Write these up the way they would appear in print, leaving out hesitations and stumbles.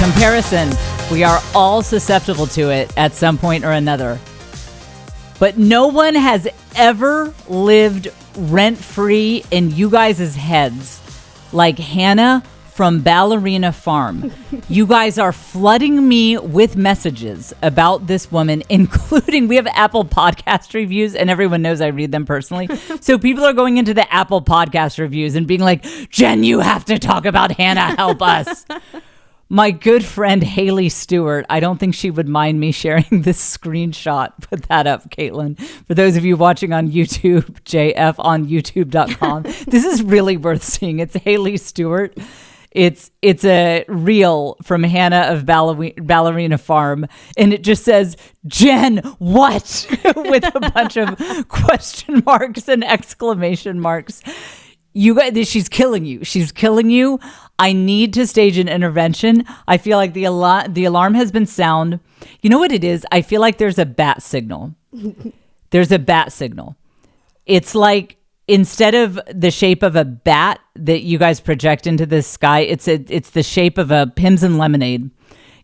Comparison. We are all susceptible to it at some point or another. But no one has ever lived rent-free in you guys' heads like Hannah from Ballerina Farm. You guys are flooding me with messages about this woman, including we have Apple Podcast reviews, and everyone knows I read them personally. So people are going into the Apple Podcast reviews and being like, Jen, you have to talk about Hannah. Help us. My good friend Haley Stewart, I don't think she would mind me sharing this screenshot. Put that up, Caitlin. For those of you watching on YouTube, JF on YouTube.com. This is really worth seeing. It's Haley Stewart. It's a reel from Hannah of Ballerina Farm, and it just says, Jen, what? With a bunch of question marks and exclamation marks. You guys, she's killing you. She's killing you. I need to stage an intervention. I feel like the alarm has been sound. You know what it is? I feel like there's a bat signal. There's a bat signal. It's like instead of the shape of a bat that you guys project into the sky, it's the shape of a Pims and Lemonade.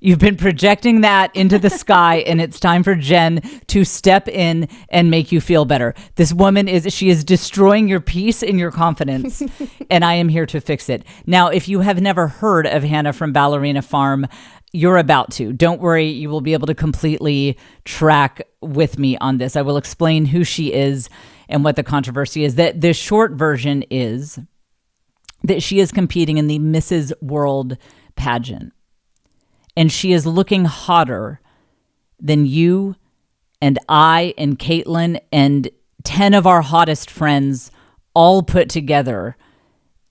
You've been projecting that into the sky, and it's time for Jen to step in and make you feel better. This woman she is destroying your peace and your confidence, and I am here to fix it. Now, if you have never heard of Hannah from Ballerina Farm, you're about to. Don't worry, you will be able to completely track with me on this. I will explain who she is and what the controversy is. That the short version is that she is competing in the Mrs. World pageant. And she is looking hotter than you and I and Caitlin and 10 of our hottest friends all put together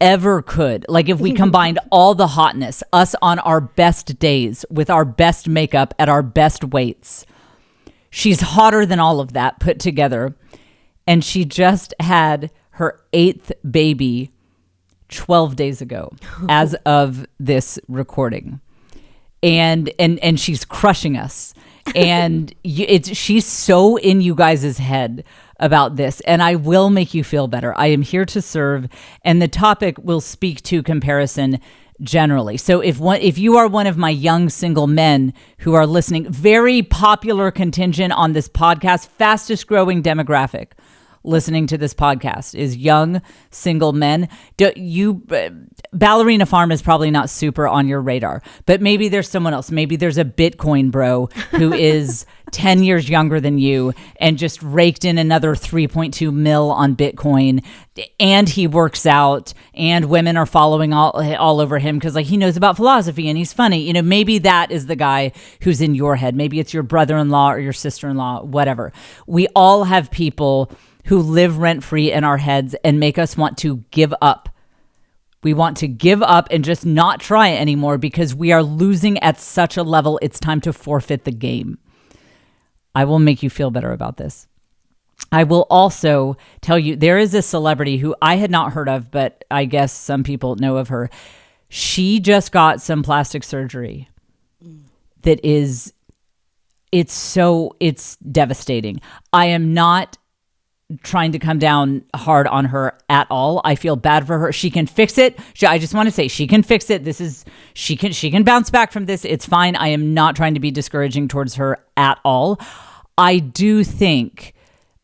ever could. Like if we combined all the hotness, us on our best days with our best makeup at our best weights. She's hotter than all of that put together. And she just had her 8th baby 12 days ago as of this recording. And she's crushing us, and she's so in you guys' head about this, and I will make you feel better. I am here to serve, and the topic will speak to comparison generally. So if you are one of my young single men who are listening, very popular contingent on this podcast, fastest growing demographic listening to this podcast is young single men. Ballerina Farm is probably not super on your radar, but maybe there's someone else. Maybe there's a Bitcoin bro who is 10 years younger than you and just raked in another 3.2 mil on Bitcoin, and he works out, and women are following all over him because like he knows about philosophy and he's funny. You know, maybe that is the guy who's in your head. Maybe it's your brother-in-law or your sister-in-law, whatever. We all have people who live rent-free in our heads and make us want to give up. We want to give up and just not try it anymore because we are losing at such a level, it's time to forfeit the game. I will make you feel better about this. I will also tell you, there is a celebrity who I had not heard of, but I guess some people know of her. She just got some plastic surgery that is, it's devastating. I am not trying to come down hard on her at all. I feel bad for her. She can fix it. I just want to say she can fix it. She can bounce back from this. It's fine. I am not trying to be discouraging towards her at all. I do think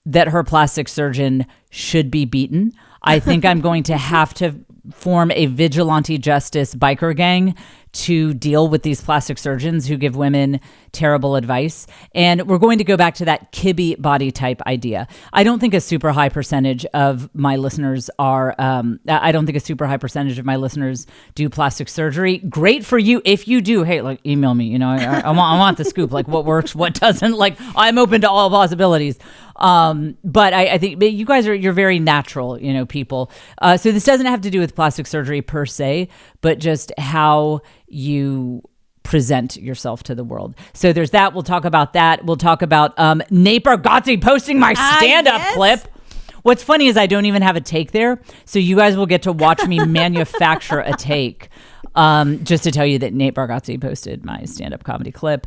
that her plastic surgeon should be beaten. I think I'm going to have to form a vigilante justice biker gang to deal with these plastic surgeons who give women terrible advice. And we're going to go back to that Kibby body type idea. I don't think a super high percentage of my listeners do plastic surgery. Great for you if you do. Hey, like email me, you know, I want the scoop, like what works, what doesn't. Like I'm open to all possibilities. But I think you guys you're very natural, you know, people. So this doesn't have to do with plastic surgery per se, but just how you present yourself to the world. So there's that. We'll talk about that. We'll talk about Nate Bargatze posting my stand-up clip. What's funny is I don't even have a take there. So you guys will get to watch me manufacture a take. Just to tell you that Nate Bargatze posted my stand-up comedy clip.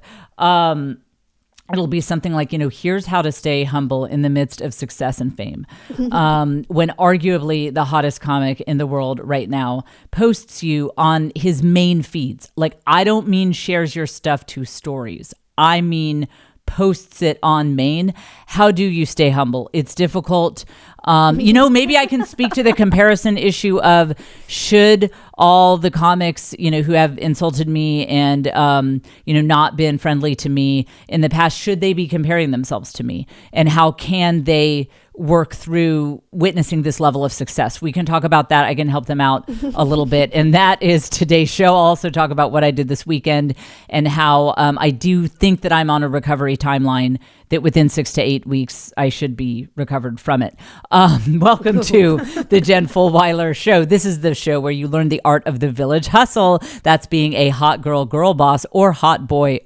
it'll be something like, here's how to stay humble in the midst of success and fame. When arguably the hottest comic in the world right now posts you on his main feeds. Like, I don't mean shares your stuff to stories. I mean posts it on main. How do you stay humble? It's difficult. Maybe I can speak to the comparison issue of should all the comics, who have insulted me and, not been friendly to me in the past, should they be comparing themselves to me? And how can they work through witnessing this level of success? We can talk about that. I can help them out a little bit. And that is today's show. I'll also talk about what I did this weekend and how I do think that I'm on a recovery timeline that within 6 to 8 weeks, I should be recovered from it. Welcome to the Jen Fulwiler Show. This is the show where you learn the art of the village hustle. That's being a hot girl boss or hot boy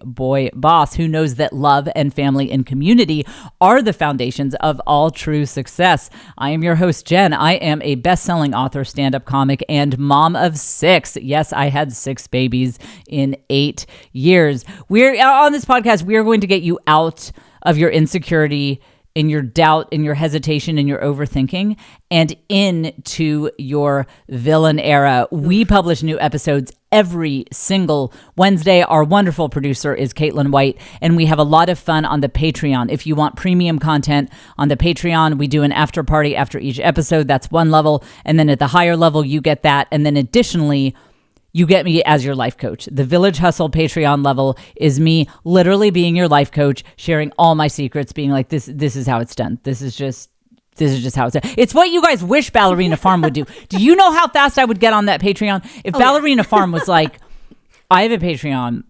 boss who knows that love and family and community are the foundations of all true success. I am your host, Jen. I am a best-selling author, stand-up comic, and mom of 6. Yes, I had 6 babies in 8 years. We're on this podcast, we are going to get you out of your insecurity, in your doubt, in your hesitation, in your overthinking, and into your villain era. We publish new episodes every single Wednesday. Our wonderful producer is Caitlin White, and we have a lot of fun on the Patreon. If you want premium content on the Patreon, we do an after party after each episode. That's one level. And then at the higher level, you get that. And then additionally, you get me as your life coach. The Village Hustle Patreon level is me literally being your life coach, sharing all my secrets, being like, this is how it's done. This is just how it's done. It's what you guys wish Ballerina Farm would do. Do you know how fast I would get on that Patreon? If Ballerina Farm was like, I have a Patreon,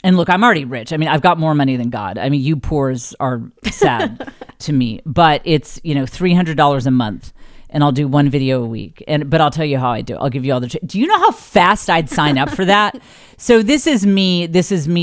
and look, I'm already rich. I mean, I've got more money than God. I mean, you poors are sad to me, but it's, $300 a month. And I'll do one video a week. But I'll tell you how I do. I'll give you all the... Do you know how fast I'd sign up for that? So this is me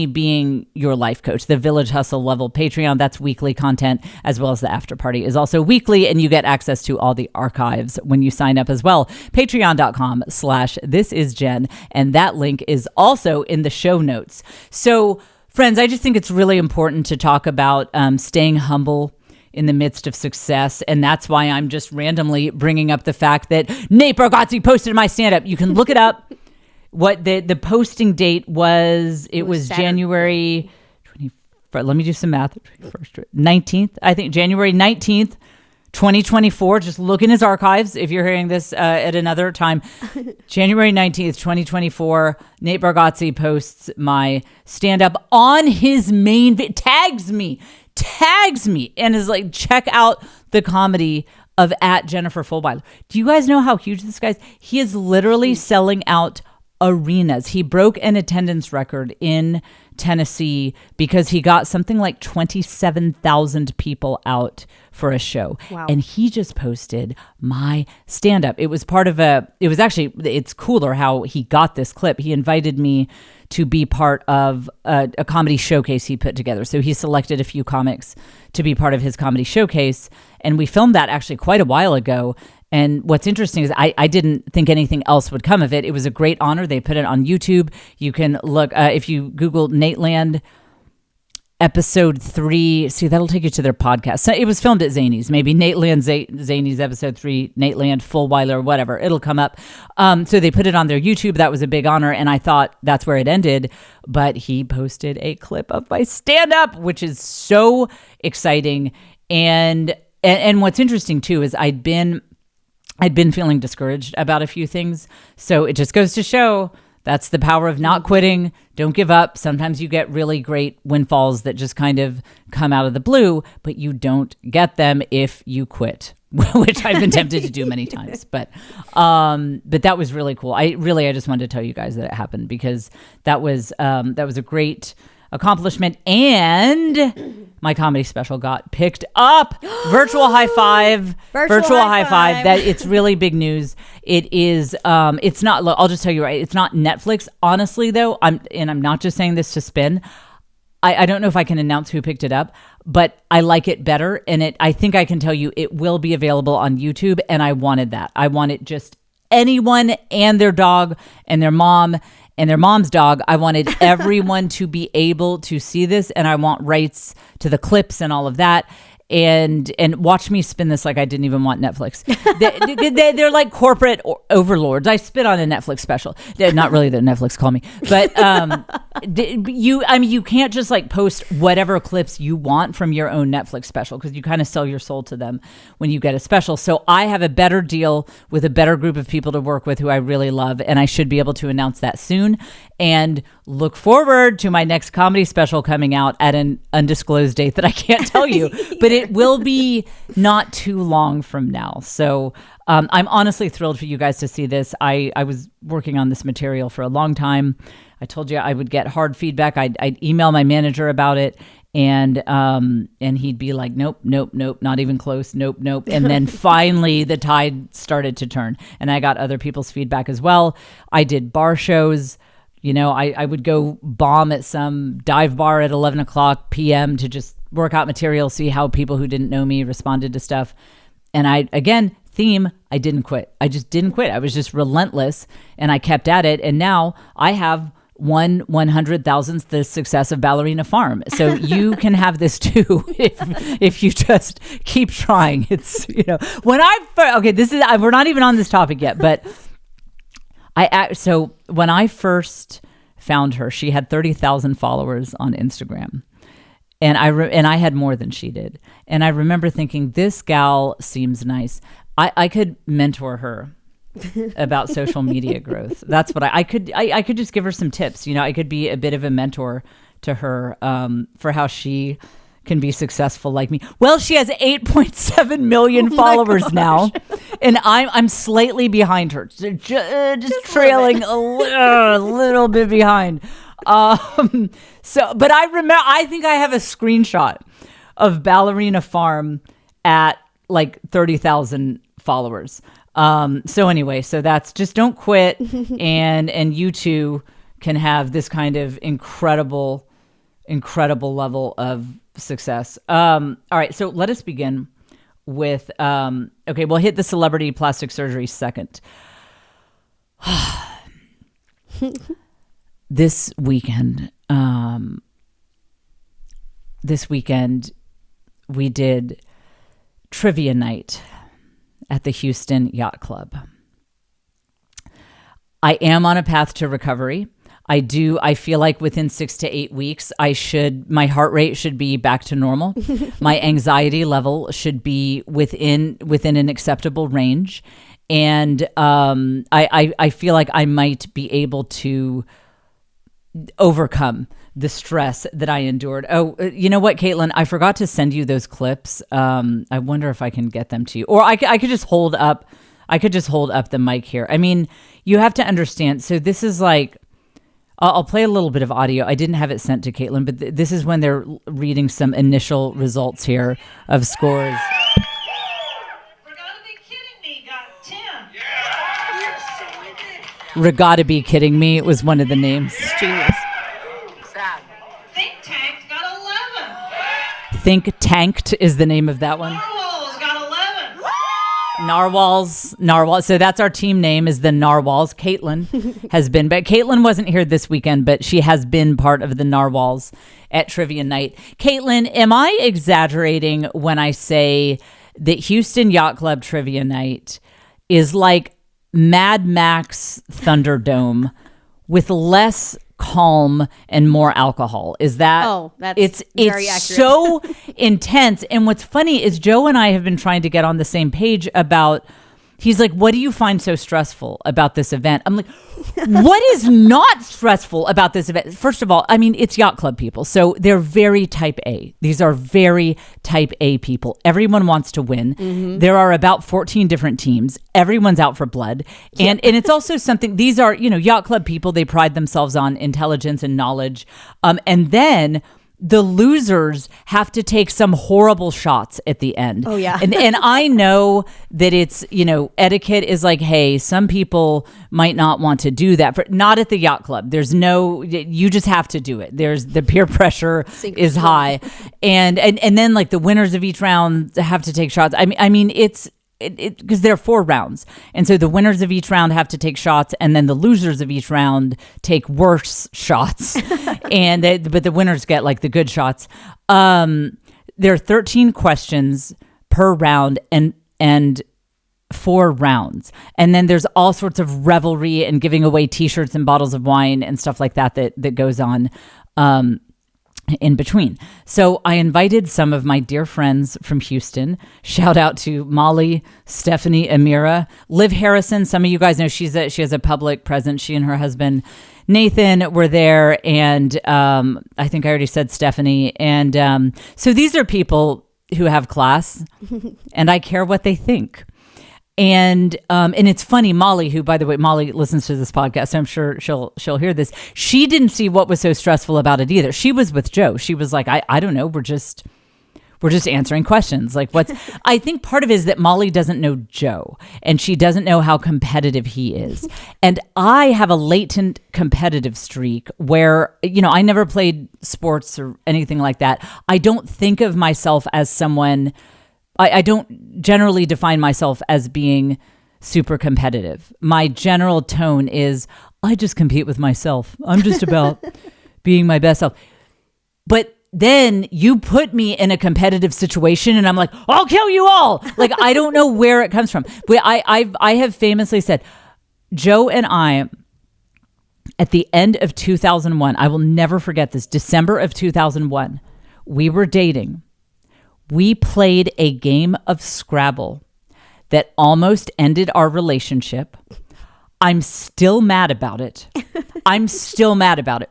being your life coach. The Village Hustle level Patreon, that's weekly content, as well as the after party is also weekly, and you get access to all the archives when you sign up as well. Patreon.com/thisisjen, and that link is also in the show notes. So friends, I just think it's really important to talk about staying humble in the midst of success. And that's why I'm just randomly bringing up the fact that Nate Bargatze posted my stand-up. You can look it up. What the posting date was, it was January 21st. Let me do some math. 19th, I think, January 19th, 2024. Just look in his archives if you're hearing this at another time. January 19th, 2024, Nate Bargatze posts my stand-up on his main tags me and is like, check out the comedy of @Jennifer Fulwiler. Do you guys know how huge this guy is? He is literally selling out arenas. He broke an attendance record in Tennessee because he got something like 27,000 people out for a show. Wow. And he just posted my stand-up. It's cooler how he got this clip. He invited me to be part of a comedy showcase he put together. So he selected a few comics to be part of his comedy showcase. And we filmed that actually quite a while ago. And what's interesting is I didn't think anything else would come of it. It was a great honor. They put it on YouTube. You can look, if you Google Nateland episode 3, see, that'll take you to their podcast. So it was filmed at Zany's, maybe Nateland Zany's episode 3, Nateland Fulwiler, whatever. It'll come up. So they put it on their YouTube. That was a big honor. And I thought that's where it ended. But he posted a clip of my stand-up, which is so exciting. And what's interesting too is I'd been feeling discouraged about a few things. So it just goes to show that's the power of not quitting. Don't give up. Sometimes you get really great windfalls that just kind of come out of the blue, but you don't get them if you quit, which I've been tempted to do many times. But that was really cool. I just wanted to tell you guys that it happened because that was a great accomplishment, and my comedy special got picked up. Virtual high five. That it's really big news. It is. It's not. Look, I'll just tell you right. It's not Netflix. Honestly, though, I'm not just saying this to spin. I don't know if I can announce who picked it up, but I like it better, and I think I can tell you it will be available on YouTube, and I wanted that. I wanted just anyone and their dog and their mom and their mom's dog. I wanted everyone to be able to see this, and I want rights to the clips and all of that. And watch me spin this like I didn't even want Netflix. They're like corporate overlords. I spit on a Netflix special. They're not really that Netflix call me, but you can't just like post whatever clips you want from your own Netflix special, because you kind of sell your soul to them when you get a special. So I have a better deal with a better group of people to work with who I really love, and I should be able to announce that soon. And look forward to my next comedy special coming out at an undisclosed date that I can't tell you, but it will be not too long from now. So I'm honestly thrilled for you guys to see this. I was working on this material for a long time. I told you I would get hard feedback. I'd email my manager about it, and he'd be like, nope, not even close. Nope. And then finally the tide started to turn, and I got other people's feedback as well. I did bar shows. I would go bomb at some dive bar at 11 o'clock p.m. to just work out material, see how people who didn't know me responded to stuff. And I didn't quit. I just didn't quit. I was just relentless, and I kept at it. And now I have 1/100,000th the success of Ballerina Farm. So you can have this too if you just keep trying. It's, we're not even on this topic yet, but so when I first found her, she had 30,000 followers on Instagram, and I had more than she did. And I remember thinking, this gal seems nice. I could mentor her about social media growth. That's what I could just give her some tips. I could be a bit of a mentor to her for how she can be successful like me. Well, she has 8.7 million followers now, and I'm slightly behind her, just trailing a little bit behind. But I think I have a screenshot of Ballerina Farm at like 30,000 followers. So that's just don't quit, and you too can have this kind of incredible level of success. All right, so let us begin with we'll hit the celebrity plastic surgery second. This weekend we did trivia night at the Houston Yacht Club. I am on a path to recovery. I feel like within 6 to 8 weeks, my heart rate should be back to normal. My anxiety level should be within an acceptable range. And I feel like I might be able to overcome the stress that I endured. Oh, you know what, Caitlin? I forgot to send you those clips. I wonder if I can get them to you. Or I could just hold up the mic here. I mean, you have to understand. So this is like, I'll play a little bit of audio. I didn't have it sent to Caitlin, but this is when they're reading some initial results here of scores. Regatta Be Kidding Me got 10. Regatta Be Kidding Me was one of the names. Genius. Think Tank got 11. Think Tanked is the name of that one. Narwhals got 11. Narwhals. So that's our team name, is the Narwhals. Caitlin has been, but Caitlin wasn't here this weekend, but she has been part of the Narwhals at Trivia Night. Caitlin, am I exaggerating when I say that Houston Yacht Club Trivia Night is like Mad Max Thunderdome with less calm and more alcohol? Is that? Oh, that's very accurate. So intense. And what's funny is Joe and I have been trying to get on the same page about, he's like, what do you find so stressful about this event? I'm like, what is not stressful about this event? First of all, I mean, it's Yacht Club people. So they're very type A. These are very type A people. Everyone wants to win. Mm-hmm. There are about 14 different teams. Everyone's out for blood. And it's also something, these are, Yacht Club people. They pride themselves on intelligence and knowledge. And then the losers have to take some horrible shots at the end. Oh, yeah. and I know that it's, etiquette is like, hey, some people might not want to do that. Not at the Yacht Club. You just have to do it. There's the peer pressure is high. And then like the winners of each round have to take shots. I mean, it's because there are 4 rounds. And so the winners of each round have to take shots, and then the losers of each round take worse shots. But the winners get like the good shots. There are 13 questions per round and 4 rounds. And then there's all sorts of revelry and giving away t-shirts and bottles of wine and stuff like that goes on in between. So I invited some of my dear friends from Houston. Shout out to Molly, Stephanie, Amira, Liv Harrison. Some of you guys know she has a public presence. She and her husband Nathan were there, and I think I already said Stephanie. And so these are people who have class, and I care what they think. And it's funny, Molly, who, by the way, Molly listens to this podcast, so I'm sure she'll hear this. She didn't see what was so stressful about it either. She was with Joe. She was like, I don't know, we're just answering questions. Like, I think part of it is that Molly doesn't know Joe, and she doesn't know how competitive he is. And I have a latent competitive streak where, I never played sports or anything like that. I don't think of myself as someone. I don't generally define myself as being super competitive. My general tone is, I just compete with myself. I'm just about being my best self. But then you put me in a competitive situation and I'm like, I'll kill you all. Like, I don't know where it comes from. But I have famously said, Joe and I, at the end of 2001, I will never forget this, December of 2001, we were dating. We played a game of Scrabble that almost ended our relationship. I'm still mad about it.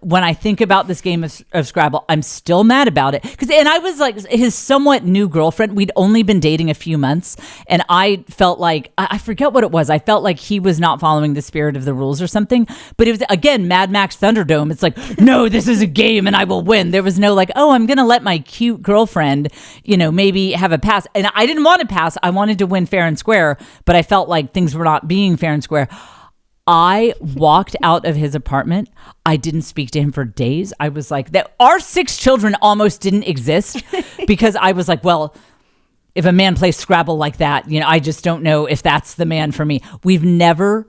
When I think about this game of Scrabble, I'm still mad about it. And I was like his somewhat new girlfriend. We'd only been dating a few months. And I felt like, I forget what it was. I felt like he was not following the spirit of the rules or something. But it was, again, Mad Max Thunderdome. It's like, no, this is a game and I will win. There was no like, oh, I'm going to let my cute girlfriend, maybe have a pass. And I didn't want to pass. I wanted to win fair and square. But I felt like things were not being fair and square. I walked out of his apartment. I didn't speak to him for days. I was like, that our 6 children almost didn't exist because I was like, well, if a man plays Scrabble like that, I just don't know if that's the man for me. We've never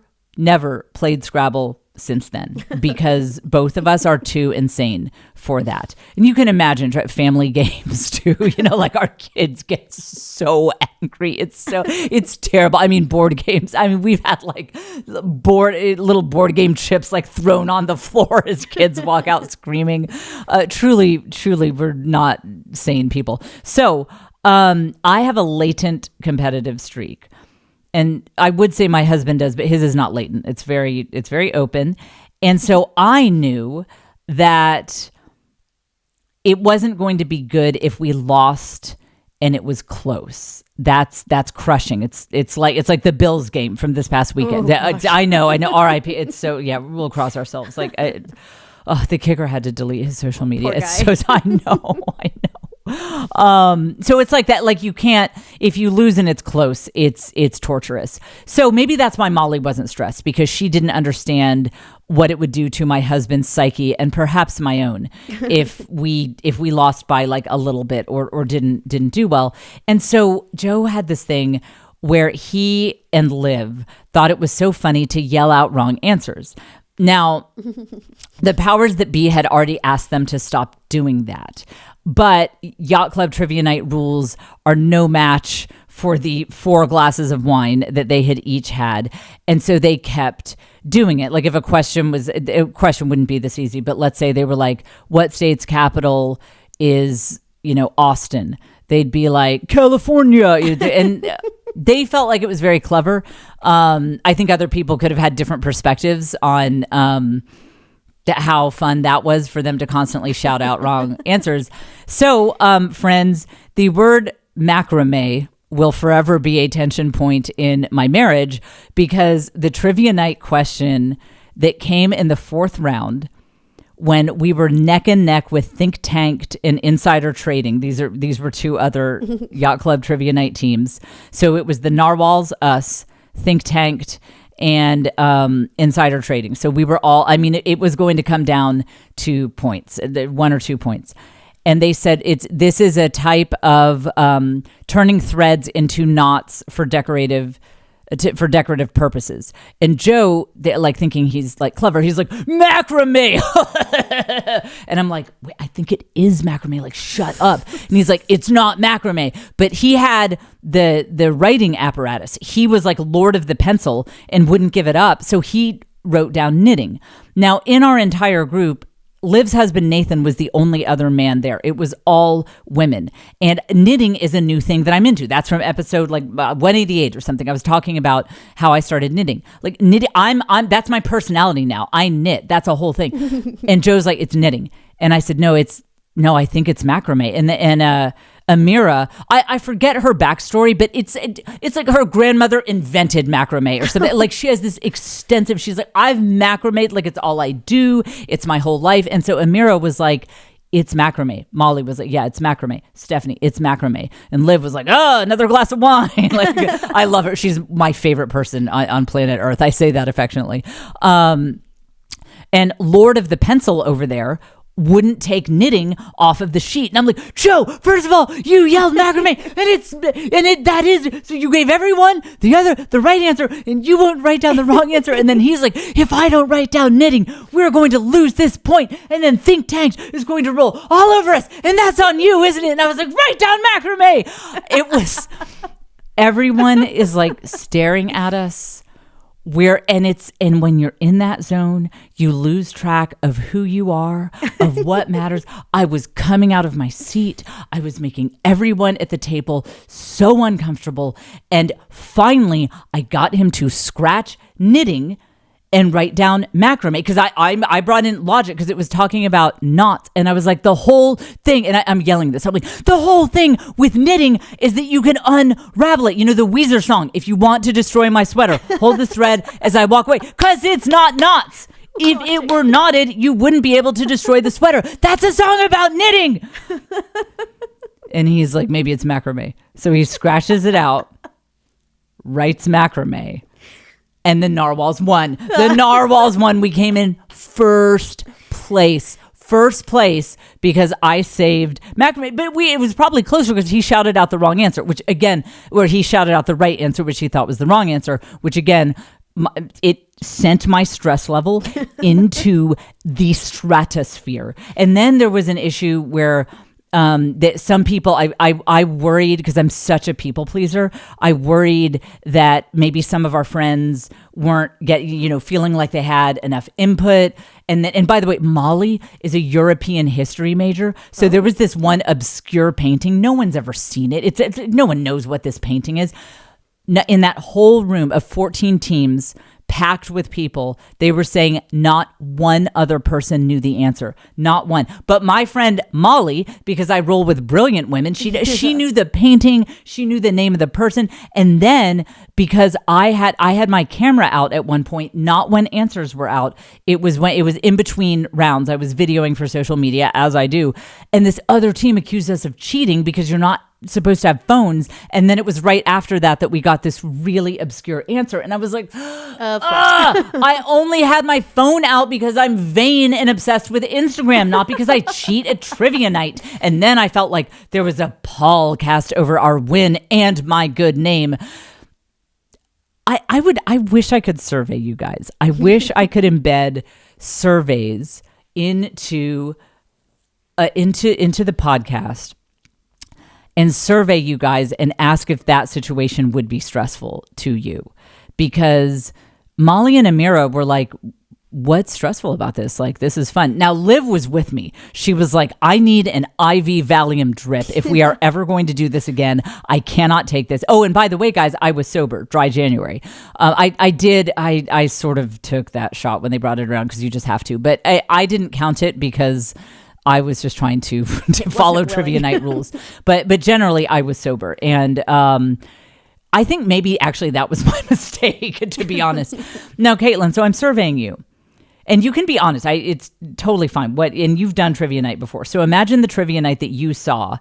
played Scrabble since then because both of us are too insane for that. And you can imagine family games too, like our kids get so angry. It's terrible. I mean, board games. I mean, we've had like little board game chips like thrown on the floor as kids walk out screaming. Truly, we're not sane people. So I have a latent competitive streak. And I would say my husband does, but his is not latent. It's very open. And so I knew that it wasn't going to be good if we lost and it was close. That's crushing. It's like the Bills game from this past weekend. I know. RIP. It's so, yeah, we'll cross ourselves. Like, the kicker had to delete his social media. I know. So it's like that, like you can't, if you lose and it's close, it's torturous. So maybe that's why Molly wasn't stressed, because she didn't understand what it would do to my husband's psyche and perhaps my own if we lost by like a little bit or didn't do well. And so Joe had this thing where he and Liv thought it was so funny to yell out wrong answers. Now, the powers that be had already asked them to stop doing that. But Yacht Club Trivia Night rules are no match for the 4 glasses of wine that they had each had. And so they kept doing it. Like if a question wouldn't be this easy, but let's say they were like, what state's capital is, Austin? They'd be like, California. And they felt like it was very clever. I think other people could have had different perspectives on how fun that was for them to constantly shout out wrong answers. So, friends, the word macrame will forever be a tension point in my marriage, because the trivia night question that came in the 4th round, when we were neck and neck with Think Tanked and Insider Trading. These were 2 other Yacht Club Trivia Night teams. So it was the Narwhals, us, Think Tanked, and Insider Trading. So we were all, it was going to come down to points, 1 or 2 points. and they said this is a type of turning threads into knots for decorative purposes. And Joe, like thinking he's like clever, he's like, macrame. And I'm like, wait, I think it is macrame. Like, shut up. And he's like, it's not macrame. But he had the writing apparatus. He was like Lord of the Pencil and wouldn't give it up. So he wrote down knitting. Now, in our entire group, Liv's husband, Nathan, was the only other man there. It was all women. And knitting is a new thing that I'm into. That's from episode like 188 or something. I was talking about how I started knitting. Like knitting, that's my personality now. I knit. That's a whole thing. And Joe's like, it's knitting. And I said, no, I think it's macrame. And Amira, I forget her backstory, but it's like her grandmother invented macrame or something. Like she has this extensive, she's like, I've macrame, like it's all I do. It's my whole life. And so Amira was like, it's macrame. Molly was like, yeah, it's macrame. Stephanie, it's macrame. And Liv was like, oh, another glass of wine. Like, I love her. She's my favorite person on planet Earth. I say that affectionately. And Lord of the Pencil over there wouldn't take knitting off of the sheet. And I'm like, Joe, first of all, you yelled macrame, that is, so you gave everyone the right answer, and you won't write down the wrong answer. And then he's like, if I don't write down knitting, we're going to lose this point, and then Think Tank is going to roll all over us, and that's on you, isn't it? And I was like, write down macrame. It was, everyone is like staring at us. And when you're in that zone, you lose track of who you are, of what matters. I was coming out of my seat. I was making everyone at the table so uncomfortable. And finally, I got him to scratch knitting and write down macrame, because I brought in logic, because it was talking about knots, and I was like, the whole thing, and I'm yelling this, I'm like, the whole thing with knitting is that you can unravel it. You know the Weezer song, if you want to destroy my sweater, hold the thread as I walk away, because it's not knots. If it were knotted, you wouldn't be able to destroy the sweater. That's a song about knitting. And he's like, maybe it's macrame. So he scratches it out, writes macrame. And the narwhals won. We came in first place because I saved macrame. But it was probably closer because he shouted out the wrong answer, where he shouted out the right answer, which he thought was the wrong answer, which again, it sent my stress level into the stratosphere. And then there was an issue where that some people, I worried, because I'm such a people pleaser, I worried that maybe some of our friends weren't feeling like they had enough input. And by the way, Molly is a European history major. So there was this one obscure painting. No one's ever seen it. No one knows what this painting is. In that whole room of 14 teams, packed with people, they were saying not one other person knew the answer. Not one. But my friend Molly, because I roll with brilliant women, she knew the painting, she knew the name of the person. And then because I had my camera out at one point, not when answers were out. It was in between rounds. I was videoing for social media, as I do. And this other team accused us of cheating because you're not supposed to have phones. And then it was right after that we got this really obscure answer, and I was like, I only had my phone out because I'm vain and obsessed with Instagram, not because I cheat at trivia night. And then I felt like there was a pall cast over our win and my good name. I wish I could survey you guys. I wish I could embed surveys into the podcast and survey you guys and ask if that situation would be stressful to you. Because Molly and Amira were like, what's stressful about this? Like, this is fun. Now, Liv was with me. She was like, I need an IV Valium drip. If we are ever going to do this again, I cannot take this. Oh, and by the way, guys, I was sober, dry January. I sort of took that shot when they brought it around because you just have to. But I didn't count it because I was just trying to follow trivia night rules. But generally, I was sober. And I think maybe actually that was my mistake, to be honest. Now, Caitlin, so I'm surveying you. And you can be honest. It's totally fine. And you've done trivia night before. So imagine the trivia night that you saw,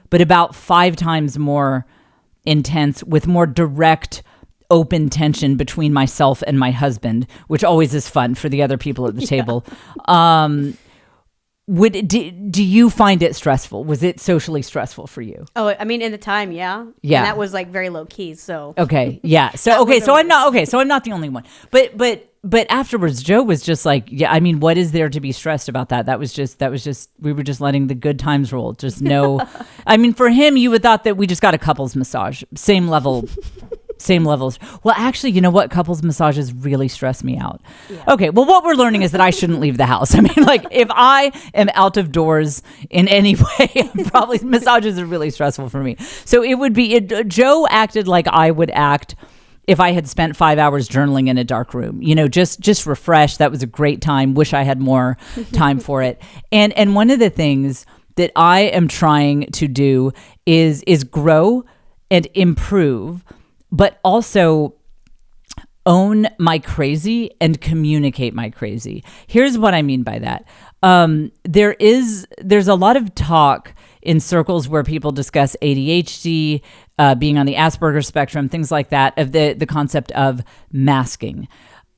but about 5 times more intense, with more direct, open tension between myself and my husband, which always is fun for the other people at the table. do you find it stressful? Was it socially stressful for you? Oh, I mean, in the time, yeah. Yeah. And that was like very low key. So okay, yeah. So I'm not the only one. But afterwards, Joe was just like, yeah. I mean, what is there to be stressed about that? That was just we were just letting the good times roll. Just no. I mean, for him, you would thought that we just got a couples massage, same levels. Well, actually, you know what? Couples massages really stress me out. Yeah. Okay. Well, what we're learning is that I shouldn't leave the house. I mean, like if I am out of doors in any way, probably massages are really stressful for me. So it would be, Joe acted like I would act if I had spent 5 hours journaling in a dark room, just refreshed. That was a great time. Wish I had more time for it. And one of the things that I am trying to do is grow and improve, but also own my crazy and communicate my crazy. Here's what I mean by that. There's a lot of talk in circles where people discuss ADHD, being on the Asperger's spectrum, things like that, of the concept of masking.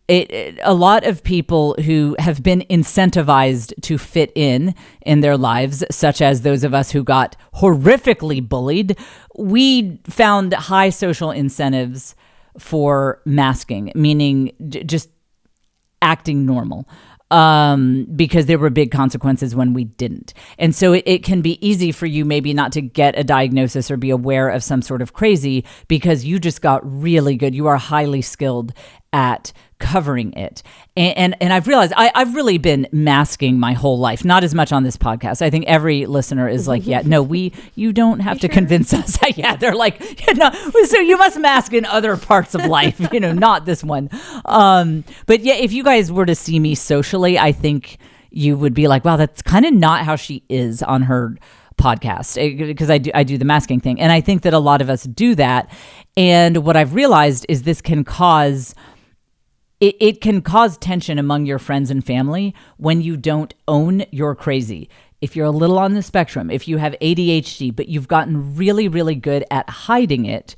A lot of people who have been incentivized to fit in their lives, such as those of us who got horrifically bullied, we found high social incentives for masking, meaning just acting normal. Because there were big consequences when we didn't. And so it can be easy for you maybe not to get a diagnosis or be aware of some sort of crazy because you just got really good. You are highly skilled at covering it. And I've realized I've really been masking my whole life, not as much on this podcast. I think every listener is like, yeah, no, you don't have to convince us. Yeah, they're like, so you must mask in other parts of life, not this one. But yeah, if you guys were to see me socially, I think you would be like, wow, that's kind of not how she is on her podcast, because I do the masking thing. And I think that a lot of us do that. And what I've realized is this can cause it can cause tension among your friends and family when you don't own your crazy. If you're a little on the spectrum, if you have ADHD, but you've gotten really, really good at hiding it,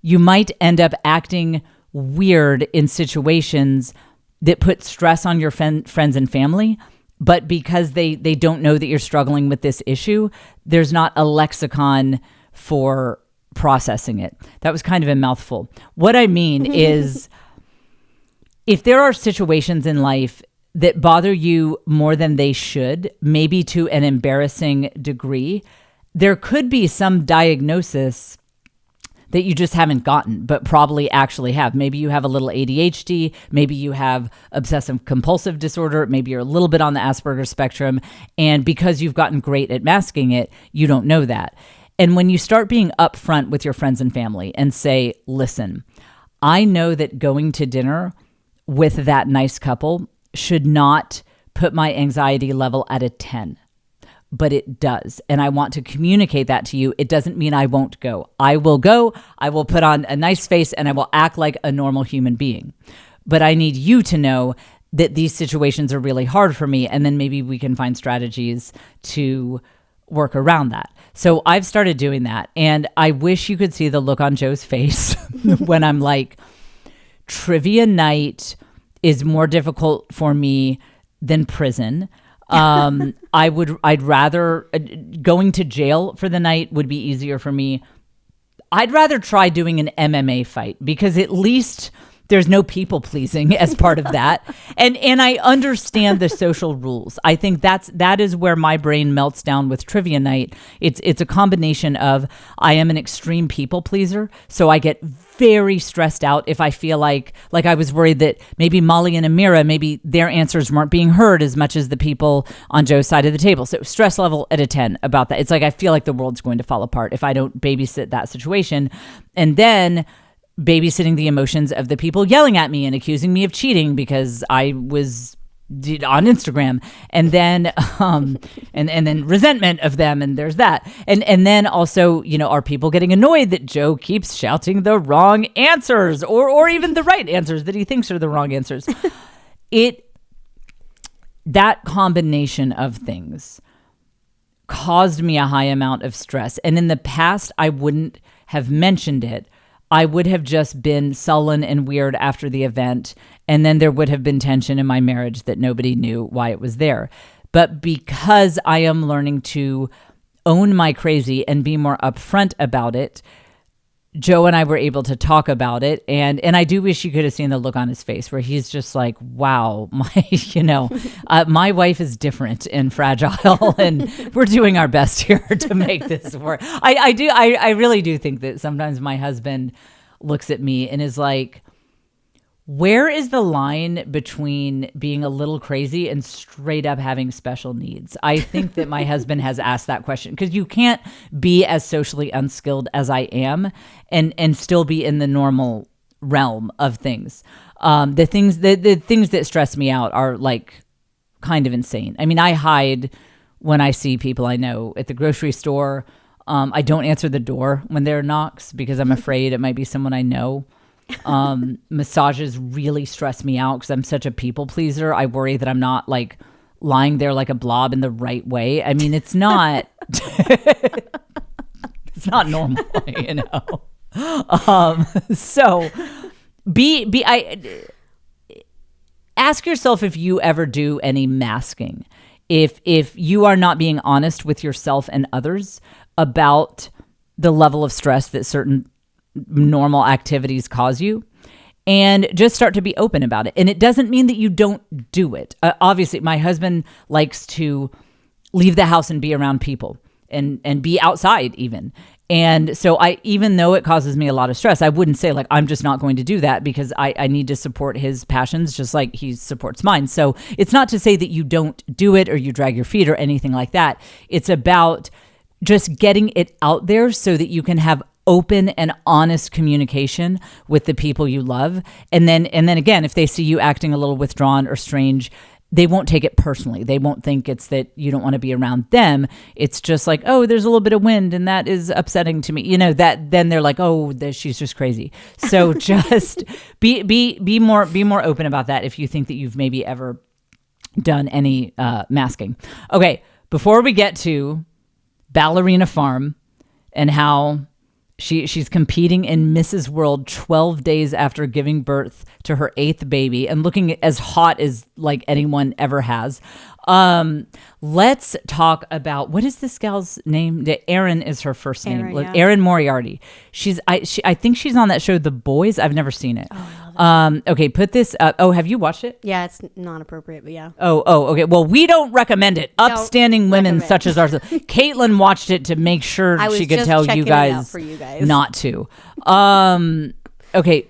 you might end up acting weird in situations that put stress on your friends and family. But because they don't know that you're struggling with this issue, there's not a lexicon for processing it. That was kind of a mouthful. What I mean is, if there are situations in life that bother you more than they should, maybe to an embarrassing degree, there could be some diagnosis that you just haven't gotten, but probably actually have. Maybe you have a little ADHD, maybe you have obsessive compulsive disorder, maybe you're a little bit on the Asperger's spectrum, and because you've gotten great at masking it, you don't know that. And when you start being upfront with your friends and family and say, listen, I know that going to dinner with that nice couple should not put my anxiety level at a 10, but it does. And I want to communicate that to you. It doesn't mean I won't go. I will go. I will put on a nice face and I will act like a normal human being. But I need you to know that these situations are really hard for me. And then maybe we can find strategies to work around that. So I've started doing that. And I wish you could see the look on Joe's face when I'm like, trivia night is more difficult for me than prison. I'd rather going to jail for the night would be easier for me. I'd rather try doing an MMA fight because at least there's no people pleasing as part of that. And I understand the social rules. I think that is where my brain melts down with trivia night. It's a combination of I am an extreme people pleaser, so I get very stressed out if I feel like I was worried that maybe Molly and Amira, maybe their answers weren't being heard as much as the people on Joe's side of the table. So stress level at a 10 about that. It's like I feel like the world's going to fall apart if I don't babysit that situation. And then babysitting the emotions of the people yelling at me and accusing me of cheating because I was on Instagram, and then and then resentment of them, and there's that, and then also, are people getting annoyed that Joe keeps shouting the wrong answers or even the right answers that he thinks are the wrong answers. That combination of things caused me a high amount of stress, and in the past I wouldn't have mentioned it. I would have just been sullen and weird after the event, and then there would have been tension in my marriage that nobody knew why it was there. But because I am learning to own my crazy and be more upfront about it, Joe and I were able to talk about it. And I do wish you could have seen the look on his face where he's just like, wow, my wife is different and fragile and we're doing our best here to make this work. I really do think that sometimes my husband looks at me and is like, where is the line between being a little crazy and straight up having special needs? I think that my husband has asked that question because you can't be as socially unskilled as I am and still be in the normal realm of things. The things that stress me out are like kind of insane. I mean, I hide when I see people I know at the grocery store. I don't answer the door when there are knocks because I'm afraid it might be someone I know. Massages really stress me out because I'm such a people pleaser. I worry that I'm not like lying there like a blob in the right way. I mean, it's not it's not normal, So ask yourself if you ever do any masking. If you are not being honest with yourself and others about the level of stress that certain normal activities cause you, and just start to be open about it. And it doesn't mean that you don't do it. Obviously, my husband likes to leave the house and be around people and be outside even. And so even though it causes me a lot of stress, I wouldn't say like, I'm just not going to do that because I need to support his passions just like he supports mine. So it's not to say that you don't do it or you drag your feet or anything like that. It's about just getting it out there so that you can have open and honest communication with the people you love. And then again, if they see you acting a little withdrawn or strange, they won't take it personally. They won't think it's that you don't want to be around them. It's just like, oh, there's a little bit of wind and that is upsetting to me. That then they're like, oh, she's just crazy. So just be more open about that if you think that you've maybe ever done any masking. Okay, before we get to Ballerina Farm and how she's competing in Mrs. World 12 days after giving birth to her 8th baby and looking as hot as like anyone ever has. Let's talk about, what is this gal's name? Erin is her first name. Erin, yeah. Erin Moriarty. I think she's on that show, The Boys. I've never seen it. Okay, put this up. Oh, have you watched it? Yeah, it's not appropriate, but yeah. Oh, okay. Well, we don't recommend it. Upstanding women such as ourselves. Caitlin watched it to make sure she could tell you guys, for you guys not to. Okay,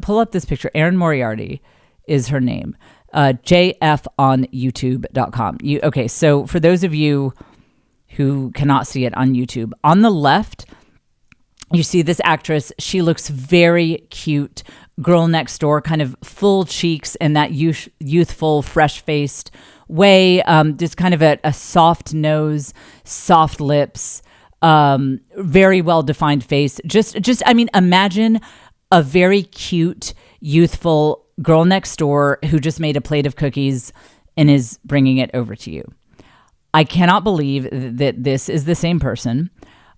pull up this picture. Erin Moriarty is her name. JF on YouTube.com. Okay, so for those of you who cannot see it on YouTube, on the left, you see this actress. She looks very cute. Girl next door, kind of full cheeks and that youthful, fresh-faced way. Just kind of a soft nose, soft lips, very well-defined face. Just I mean, imagine a very cute, youthful girl next door who just made a plate of cookies and is bringing it over to you. I cannot believe that this is the same person.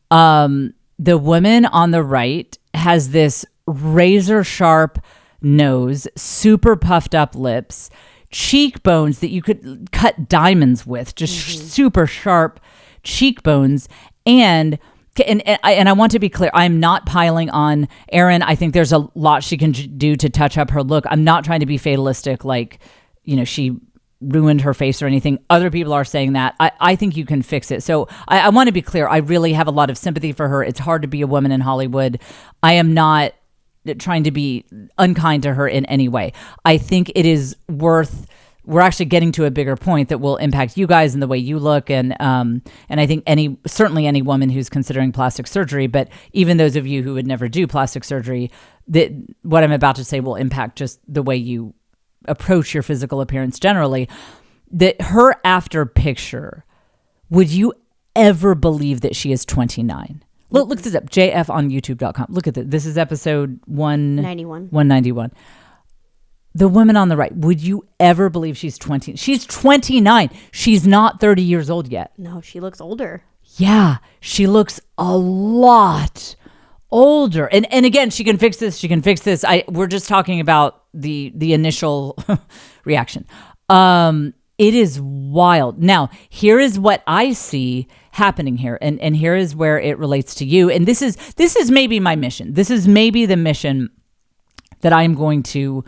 The woman on the right has this razor sharp nose, super puffed up lips, cheekbones that you could cut diamonds with, just super sharp cheekbones. And I want to be clear, I'm not piling on Erin. I think there's a lot she can do to touch up her look. I'm not trying to be fatalistic, like, she ruined her face or anything. Other people are saying that. I think you can fix it. So I want to be clear. I really have a lot of sympathy for her. It's hard to be a woman in Hollywood. I am not trying to be unkind to her in any way. I think it is we're actually getting to a bigger point that will impact you guys and the way you look. And I think certainly any woman who's considering plastic surgery, but even those of you who would never do plastic surgery, that what I'm about to say will impact just the way you approach your physical appearance generally. That her after picture, would you ever believe that she is 29? Look this up, JF on YouTube.com. Look at this. This is episode 191. The woman on the right, would you ever believe she's 20? She's 29. She's not 30 years old yet. No, she looks older. Yeah, she looks a lot older. And again, she can fix this. We're just talking about the initial reaction. It is wild. Now, here is what I see happening here, and here is where it relates to you. And this is maybe my mission. This is maybe the mission that I'm going to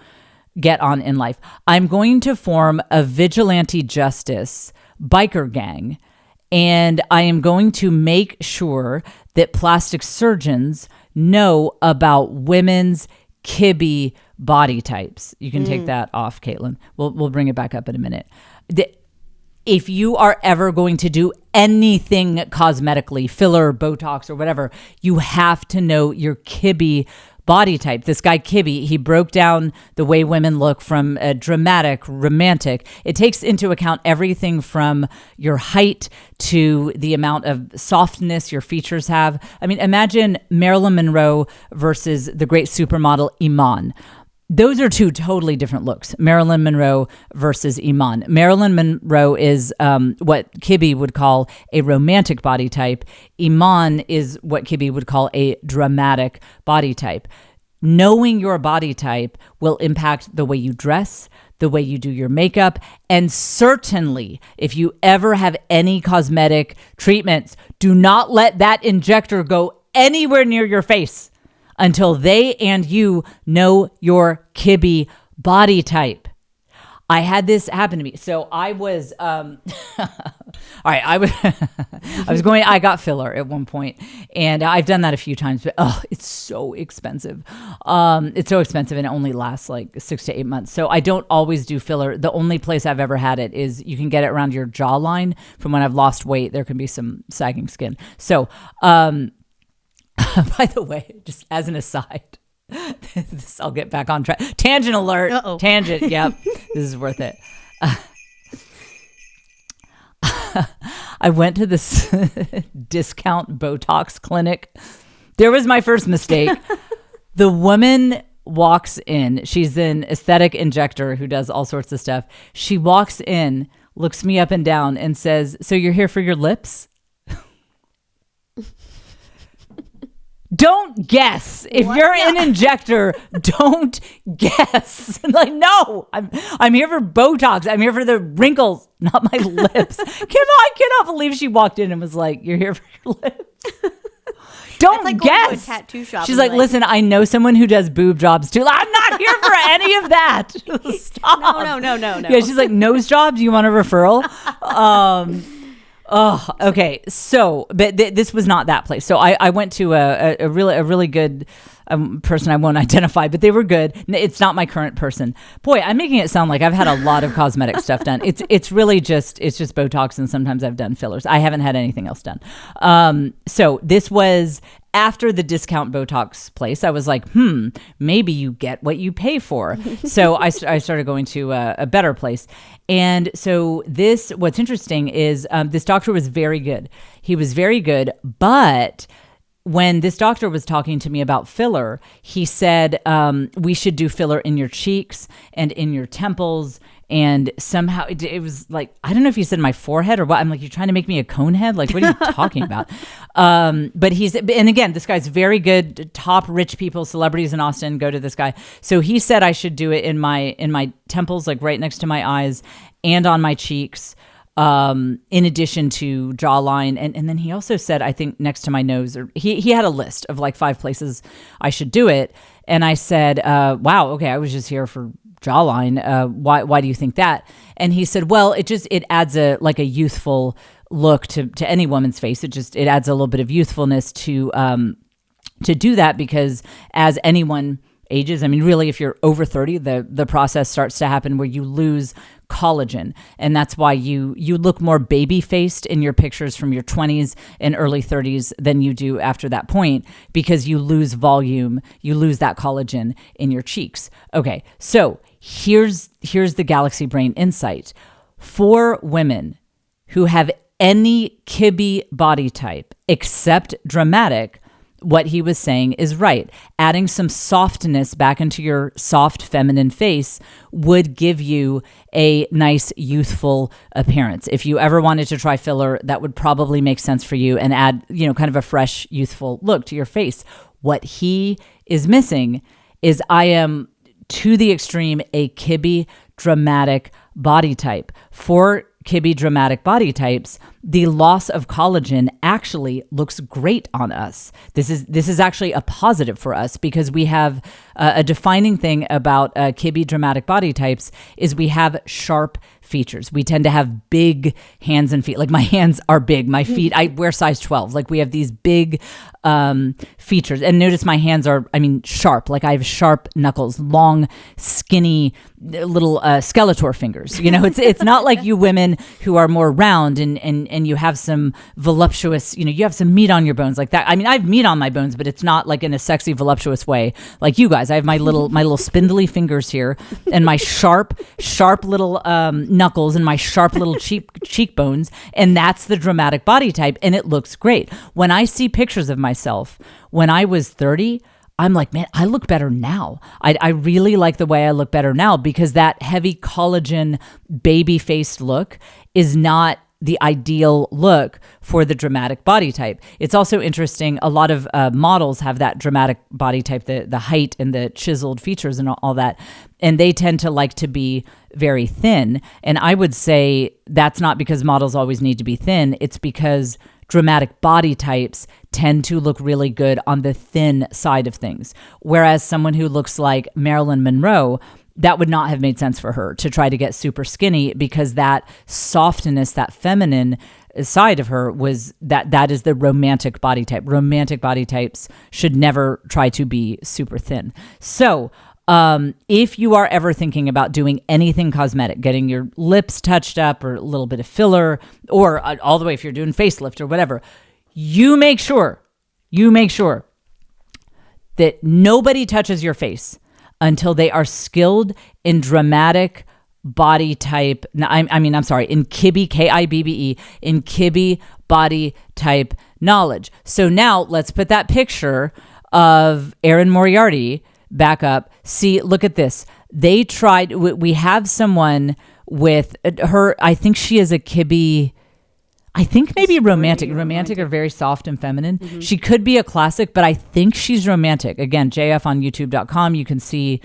get on in life. I'm going to form a vigilante justice biker gang, and I am going to make sure that plastic surgeons know about women's Kibby body types. You can take that off, Caitlin. We'll bring it back up in a minute. If you are ever going to do anything cosmetically, filler, Botox, or whatever, you have to know your Kibby body type. This guy Kibby, he broke down the way women look from a dramatic, romantic. It takes into account everything from your height to the amount of softness your features have. I mean, imagine Marilyn Monroe versus the great supermodel Iman. Those are two totally different looks. Marilyn Monroe versus Iman. Marilyn Monroe is what Kibby would call a romantic body type. Iman is what Kibby would call a dramatic body type. Knowing your body type will impact the way you dress, the way you do your makeup, and certainly if you ever have any cosmetic treatments, do not let that injector go anywhere near your face until they and you know your Kibby body type. I had this happen to me. So I was, all right, I got filler at one point, and I've done that a few times, but it's so expensive. It's so expensive, and it only lasts like 6 to 8 months. So I don't always do filler. The only place I've ever had it is you can get it around your jawline. From when I've lost weight, there can be some sagging skin. So, by the way, just as an aside, I'll get back on track. Tangent alert. Uh-oh. Tangent. Yep. This is worth it. I went to this discount Botox clinic. There was my first mistake. The woman walks in. She's an aesthetic injector who does all sorts of stuff. She walks in, looks me up and down, and says, "So you're here for your lips?" Don't guess. If you're an injector, don't guess. Like, no, I'm here for Botox. I'm here for the wrinkles, not my lips. I cannot believe she walked in and was like, "You're here for your lips." Don't like guess. going to a tattoo shop. She's like, "Listen, I know someone who does boob jobs too." I'm not here for any of that. Stop. No. Yeah, she's like, "Nose job? Do you want a referral?" Oh, okay. So, but this was not that place. So I went to a really good person I won't identify, but they were good. It's not my current person. Boy, I'm making it sound like I've had a lot of cosmetic stuff done. It's really just Botox, and sometimes I've done fillers. I haven't had anything else done. So this was after the discount Botox place. I was like, maybe you get what you pay for. So I started going to a better place. And so what's interesting is this doctor was very good. He was very good, but when this doctor was talking to me about filler, he said, we should do filler in your cheeks and in your temples. And somehow it was like, I don't know if he said my forehead or what. I'm like, "You're trying to make me a cone head? Like, what are you talking about?" But and again, this guy's very good. Top rich people, celebrities in Austin go to this guy. So he said I should do it in my temples, like right next to my eyes, and on my cheeks, in addition to jawline. And then he also said, I think next to my nose, or he had a list of like 5 places I should do it. And I said, wow, okay, I was just here for jawline. Why do you think that? And he said, well, it adds a youthful look to any woman's face. It adds a little bit of youthfulness to do that, because as anyone ages, I mean, really, if you're over 30, the process starts to happen where you lose collagen. And that's why you look more baby-faced in your pictures from your 20s and early 30s than you do after that point, because you lose volume, you lose that collagen in your cheeks. Okay, so here's the Galaxy Brain insight. For women who have any Kibby body type except dramatic, what he was saying is right. Adding some softness back into your soft feminine face would give you a nice youthful appearance. If you ever wanted to try filler, that would probably make sense for you and add, kind of a fresh, youthful look to your face. What he is missing is I am, to the extreme, a Kibby dramatic body type. For Kibby dramatic body types, the loss of collagen actually looks great on us. This is actually a positive for us because we have a defining thing about Kibby dramatic body types is we have sharp features. We tend to have big hands and feet. Like my hands are big. My feet, I wear size 12. Like we have these big features. And notice my hands are, sharp. Like I have sharp knuckles, long, skinny, little Skeletor fingers. It's not like you women who are more round and you have some voluptuous, you have some meat on your bones like that. I have meat on my bones, but it's not like in a sexy, voluptuous way. Like you guys, I have my little spindly fingers here and my sharp little knuckles and my sharp little cheekbones. And that's the dramatic body type. And it looks great. When I see pictures of myself when I was 30, I'm like, man, I look better now. I really like the way I look better now because that heavy collagen baby-faced look is not the ideal look for the dramatic body type. It's also interesting. A lot of models have that dramatic body type, the height and the chiseled features and all that. And they tend to like to be very thin. And I would say that's not because models always need to be thin. It's because dramatic body types tend to look really good on the thin side of things. Whereas someone who looks like Marilyn Monroe, that would not have made sense for her to try to get super skinny because that softness, that feminine side of her was that is the romantic body type. Romantic body types should never try to be super thin. So if you are ever thinking about doing anything cosmetic, getting your lips touched up or a little bit of filler, or all the way if you're doing facelift or whatever, you make sure that nobody touches your face until they are skilled in dramatic body type. In Kibby, Kibbe, in Kibby body type knowledge. So now let's put that picture of Erin Moriarty back up. See, look at this. They tried, we have someone with her, I think she is a Kibby, I think maybe romantic or very soft and feminine. Mm-hmm. She could be a classic, but I think she's romantic. Again, JF on youtube.com. You can see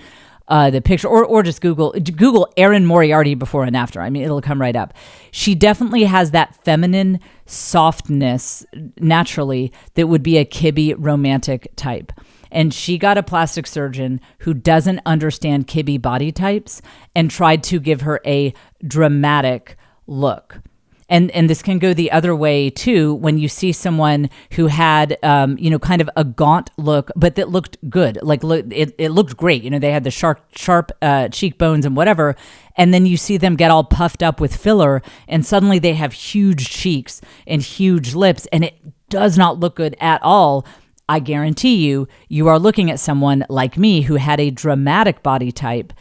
the picture or just Google Erin Moriarty before and after. It'll come right up. She definitely has that feminine softness naturally that would be a Kibby romantic type. And she got a plastic surgeon who doesn't understand Kibby body types and tried to give her a dramatic look. And this can go the other way too when you see someone who had kind of a gaunt look, but that looked good. Like it looked great. They had the sharp cheekbones and whatever. And then you see them get all puffed up with filler and suddenly they have huge cheeks and huge lips and it does not look good at all. I guarantee you are looking at someone like me who had a dramatic body type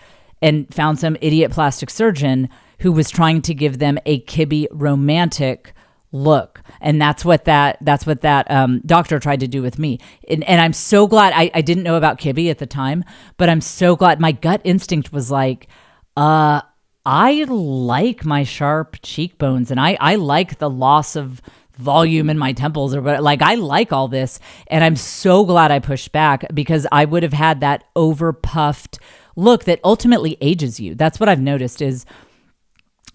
and found some idiot plastic surgeon who was trying to give them a Kibby romantic look. And that's what that doctor tried to do with me. And I'm so glad I didn't know about Kibby at the time, but I'm so glad. My gut instinct was like, I like my sharp cheekbones and I like the loss of volume in my temples or whatever. Like I like all this. And I'm so glad I pushed back because I would have had that over puffed look that ultimately ages you. That's what I've noticed is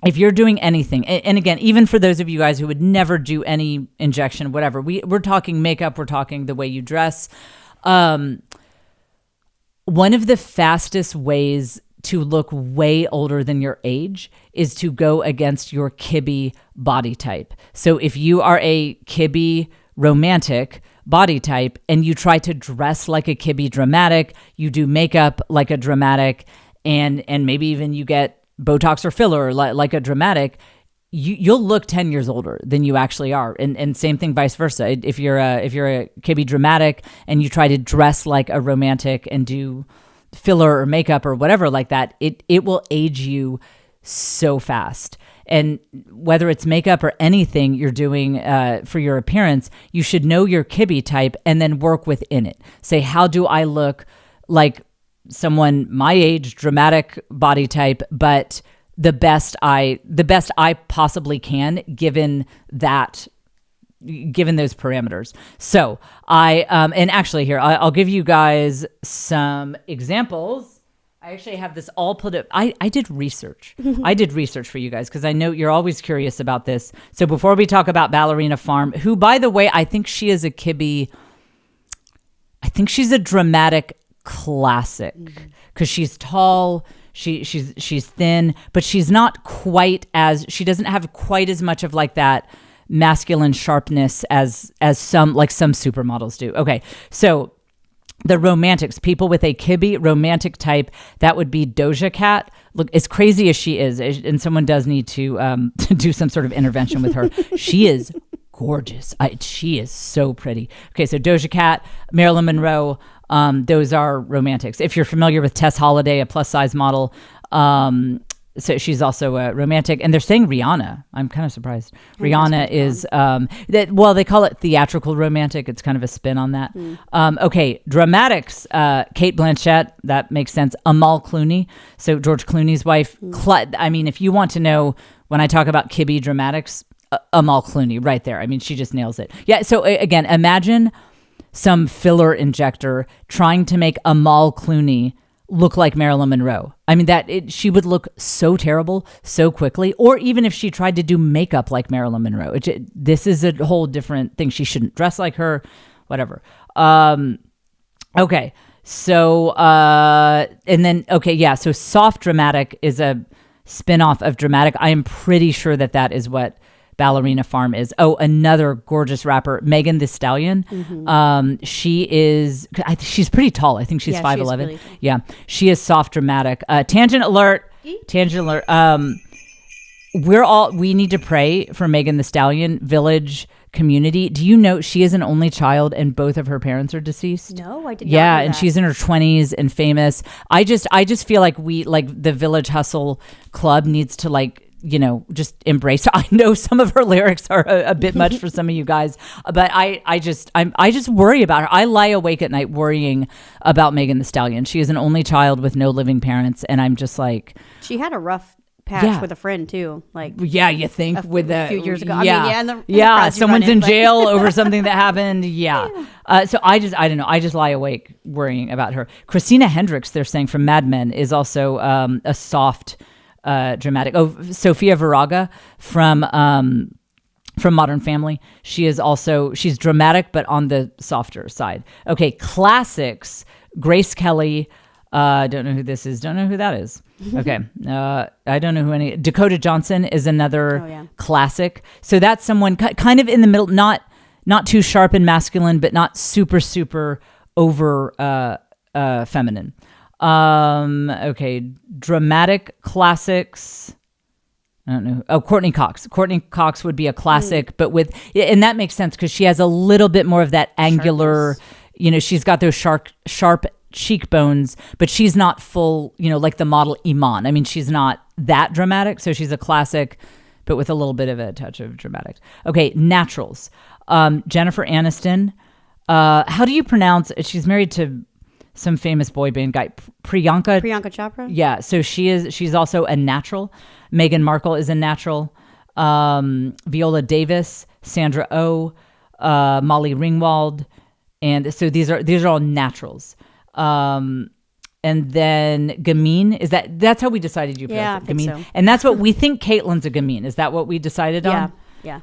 if you're doing anything, and again, even for those of you guys who would never do any injection, whatever, we're talking makeup, we're talking the way you dress. One of the fastest ways to look way older than your age is to go against your Kibby body type. So if you are a Kibby romantic body type and you try to dress like a Kibby dramatic, you do makeup like a dramatic, and maybe even you get Botox or filler like a dramatic, you'll look 10 years older than you actually are. And same thing vice versa. If you're a Kibby dramatic and you try to dress like a romantic and do filler or makeup or whatever like that, it will age you so fast. And whether it's makeup or anything you're doing for your appearance, you should know your Kibby type and then work within it. Say, how do I look like someone my age, dramatic body type, but the best I possibly can given those parameters. So and actually here, I'll give you guys some examples I actually have this all put up. I did research. I did research for you guys because I know you're always curious about this. So before we talk about Ballerina Farm, who, by the way, I think she is a Kibby. I think she's a dramatic classic because she's tall. She's thin, but she's not quite as. She doesn't have quite as much of like that masculine sharpness as some supermodels do. Okay, so. The romantics, people with a Kibby romantic type, that would be Doja Cat. Look, as crazy as she is, and someone does need to do some sort of intervention with her. She is gorgeous. She is so pretty. Okay, so Doja Cat, Marilyn Monroe, those are romantics. If you're familiar with Tess Holliday, a plus size model, so she's also a romantic, and they're saying Rihanna. I'm kind of surprised. Rihanna is they call it theatrical romantic. It's kind of a spin on that. Okay, dramatics. Kate Blanchett. That makes sense. Amal Clooney. So George Clooney's wife. I mean, if you want to know when I talk about Kibby dramatics, Amal Clooney, right there. I mean, she just nails it. Yeah. So again, imagine some filler injector trying to make Amal Clooney look like Marilyn Monroe. I mean, she would look so terrible so quickly. Or even if she tried to do makeup like Marilyn Monroe. This is a whole different thing. She shouldn't dress like her, whatever. Okay. So, and then, okay, yeah. So soft dramatic is a spin-off of dramatic. I am pretty sure that is what Ballerina Farm is. Oh, another gorgeous rapper, Megan Thee Stallion. She's pretty tall. I think she's 5'11". Really yeah, she is soft dramatic. Tangent alert. We need to pray for Megan Thee Stallion Village community. Do you know she is an only child and both of her parents are deceased? No, I did not. Yeah, know and that. she's in her 20s and famous. I just feel like the Village Hustle Club needs to just embrace her. I know some of her lyrics are a bit much for some of you guys, but I just worry about her. I lie awake at night worrying about Megan Thee Stallion. She is an only child with no living parents, and I'm just like, she had a rough patch with a friend too. You think a few years ago. Yeah, I mean, someone's in jail over something that happened. Yeah. So I don't know. I just lie awake worrying about her. Christina Hendricks, they're saying from Mad Men, is also a soft. Dramatic. Oh, Sofia Vergara from Modern Family. She's dramatic, but on the softer side. Okay, classics. Grace Kelly. Don't know who this is. Don't know who that is. Okay. I don't know who any. Dakota Johnson is another classic. So that's someone kind of in the middle, not too sharp and masculine, but not super, super over feminine. Okay, dramatic classics. I don't know. Oh, Courtney Cox. Courtney Cox would be a classic, but and that makes sense because she has a little bit more of that angular, she's got those sharp cheekbones, but she's not full, like the model Iman. I mean, she's not that dramatic, so she's a classic, but with a little bit of a touch of dramatic. Okay, naturals. Jennifer Aniston. How do you pronounce? She's married to some famous boy band guy, Priyanka Chopra. Yeah, so she's also a natural. Meghan Markle is a natural. Viola Davis, Sandra Oh, Molly Ringwald, and so these are all naturals. And then Gamine, that's how we decided you pronounce it? Gamine. So. And that's what we think Caitlin's a Gamine. Is that what we decided on? Yeah.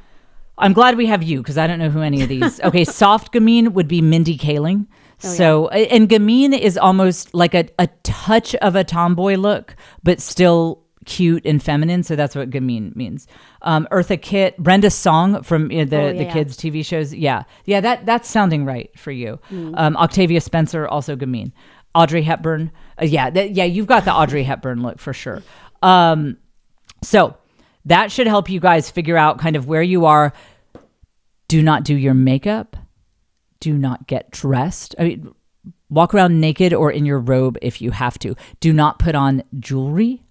I'm glad we have you because I don't know who any of these. Okay, soft Gamine would be Mindy Kaling. And Gamine is almost like a touch of a tomboy look, but still cute and feminine. So that's what Gamine means. Eartha Kitt, Brenda Song from the kids' TV shows. Yeah, that's sounding right for you. Octavia Spencer, also Gamine. Audrey Hepburn. You've got the Audrey Hepburn look for sure. So that should help you guys figure out kind of where you are. Do not do your makeup. Do not get dressed. I mean, walk around naked or in your robe if you have to. Do not put on jewelry.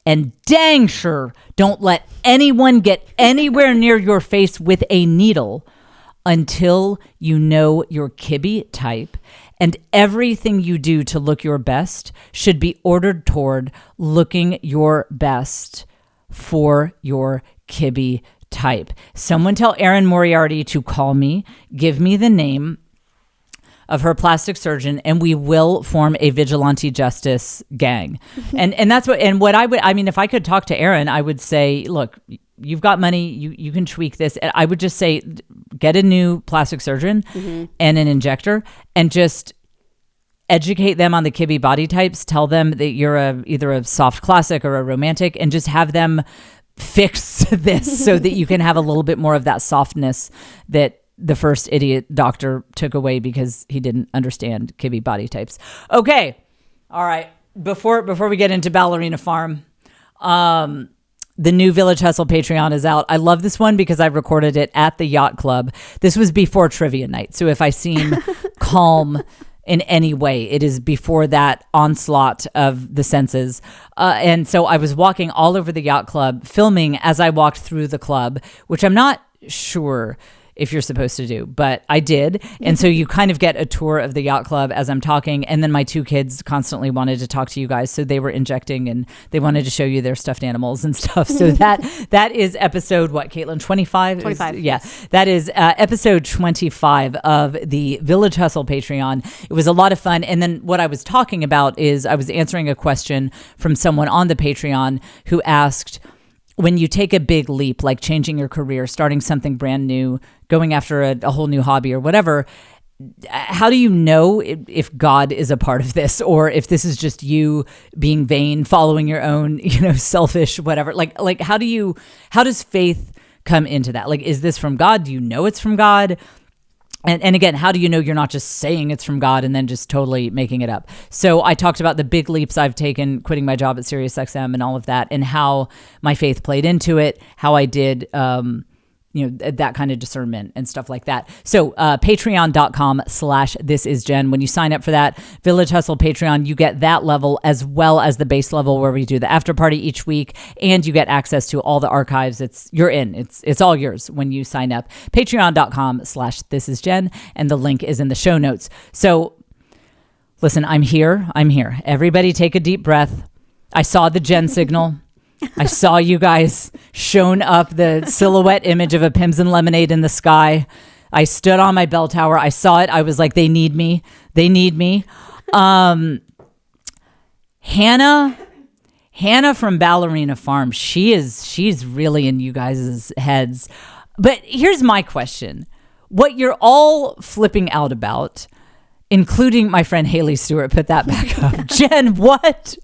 And dang sure, don't let anyone get anywhere near your face with a needle until you know your Kibby type. And everything you do to look your best should be ordered toward looking your best for your Kibby type. Someone tell Erin Moriarty to call me, give me the name of her plastic surgeon, and we will form a vigilante justice gang. and that's what I would, I mean, if I could talk to Aaron, I would say, look, you've got money, you can tweak this. And I would just say, get a new plastic surgeon and an injector, and just educate them on the Kibby body types. Tell them that you're either a soft classic or a romantic, and just have them fix this so that you can have a little bit more of that softness that the first idiot doctor took away because he didn't understand Kibby body types. Okay. All right. Before we get into Ballerina Farm, the new Village Hustle Patreon is out. I love this one because I recorded it at the Yacht Club. This was before Trivia Night. So if I seem calm in any way, it is before that onslaught of the senses. And so I was walking all over the Yacht Club, filming as I walked through the club, which I'm not sure if you're supposed to do, but I did. And so you kind of get a tour of the Yacht Club as I'm talking. And then my two kids constantly wanted to talk to you guys. So they were injecting and they wanted to show you their stuffed animals and stuff. So that is episode, what, Caitlin, 25? 25. Yeah, that is episode 25 of the Village Hustle Patreon. It was a lot of fun. And then what I was talking about is I was answering a question from someone on the Patreon who asked, when you take a big leap, like changing your career, starting something brand new, going after a whole new hobby or whatever, how do you know if God is a part of this, or if this is just you being vain, following your own, selfish, whatever? Like how does faith come into that? Like, is this from God? Do you know it's from God? And again, how do you know you're not just saying it's from God and then just totally making it up? So I talked about the big leaps I've taken, quitting my job at SiriusXM and all of that, and how my faith played into it, how I did, that kind of discernment and stuff like that. So patreon.com/thisisjen. When you sign up for that Village Hustle Patreon, you get that level as well as the base level where we do the after party each week, and you get access to all the archives. It's all yours when you sign up. Patreon.com/thisisjen, and the link is in the show notes. So listen, I'm here. Everybody take a deep breath. I saw the Jen signal. I saw you guys shown up the silhouette image of a Pims and Lemonade in the sky. I stood on my bell tower. I saw it. I was like, they need me. Hannah from Ballerina Farm, she's really in you guys' heads. But here's my question. What you're all flipping out about, including my friend Haley Stewart, put that back up. Jen, what?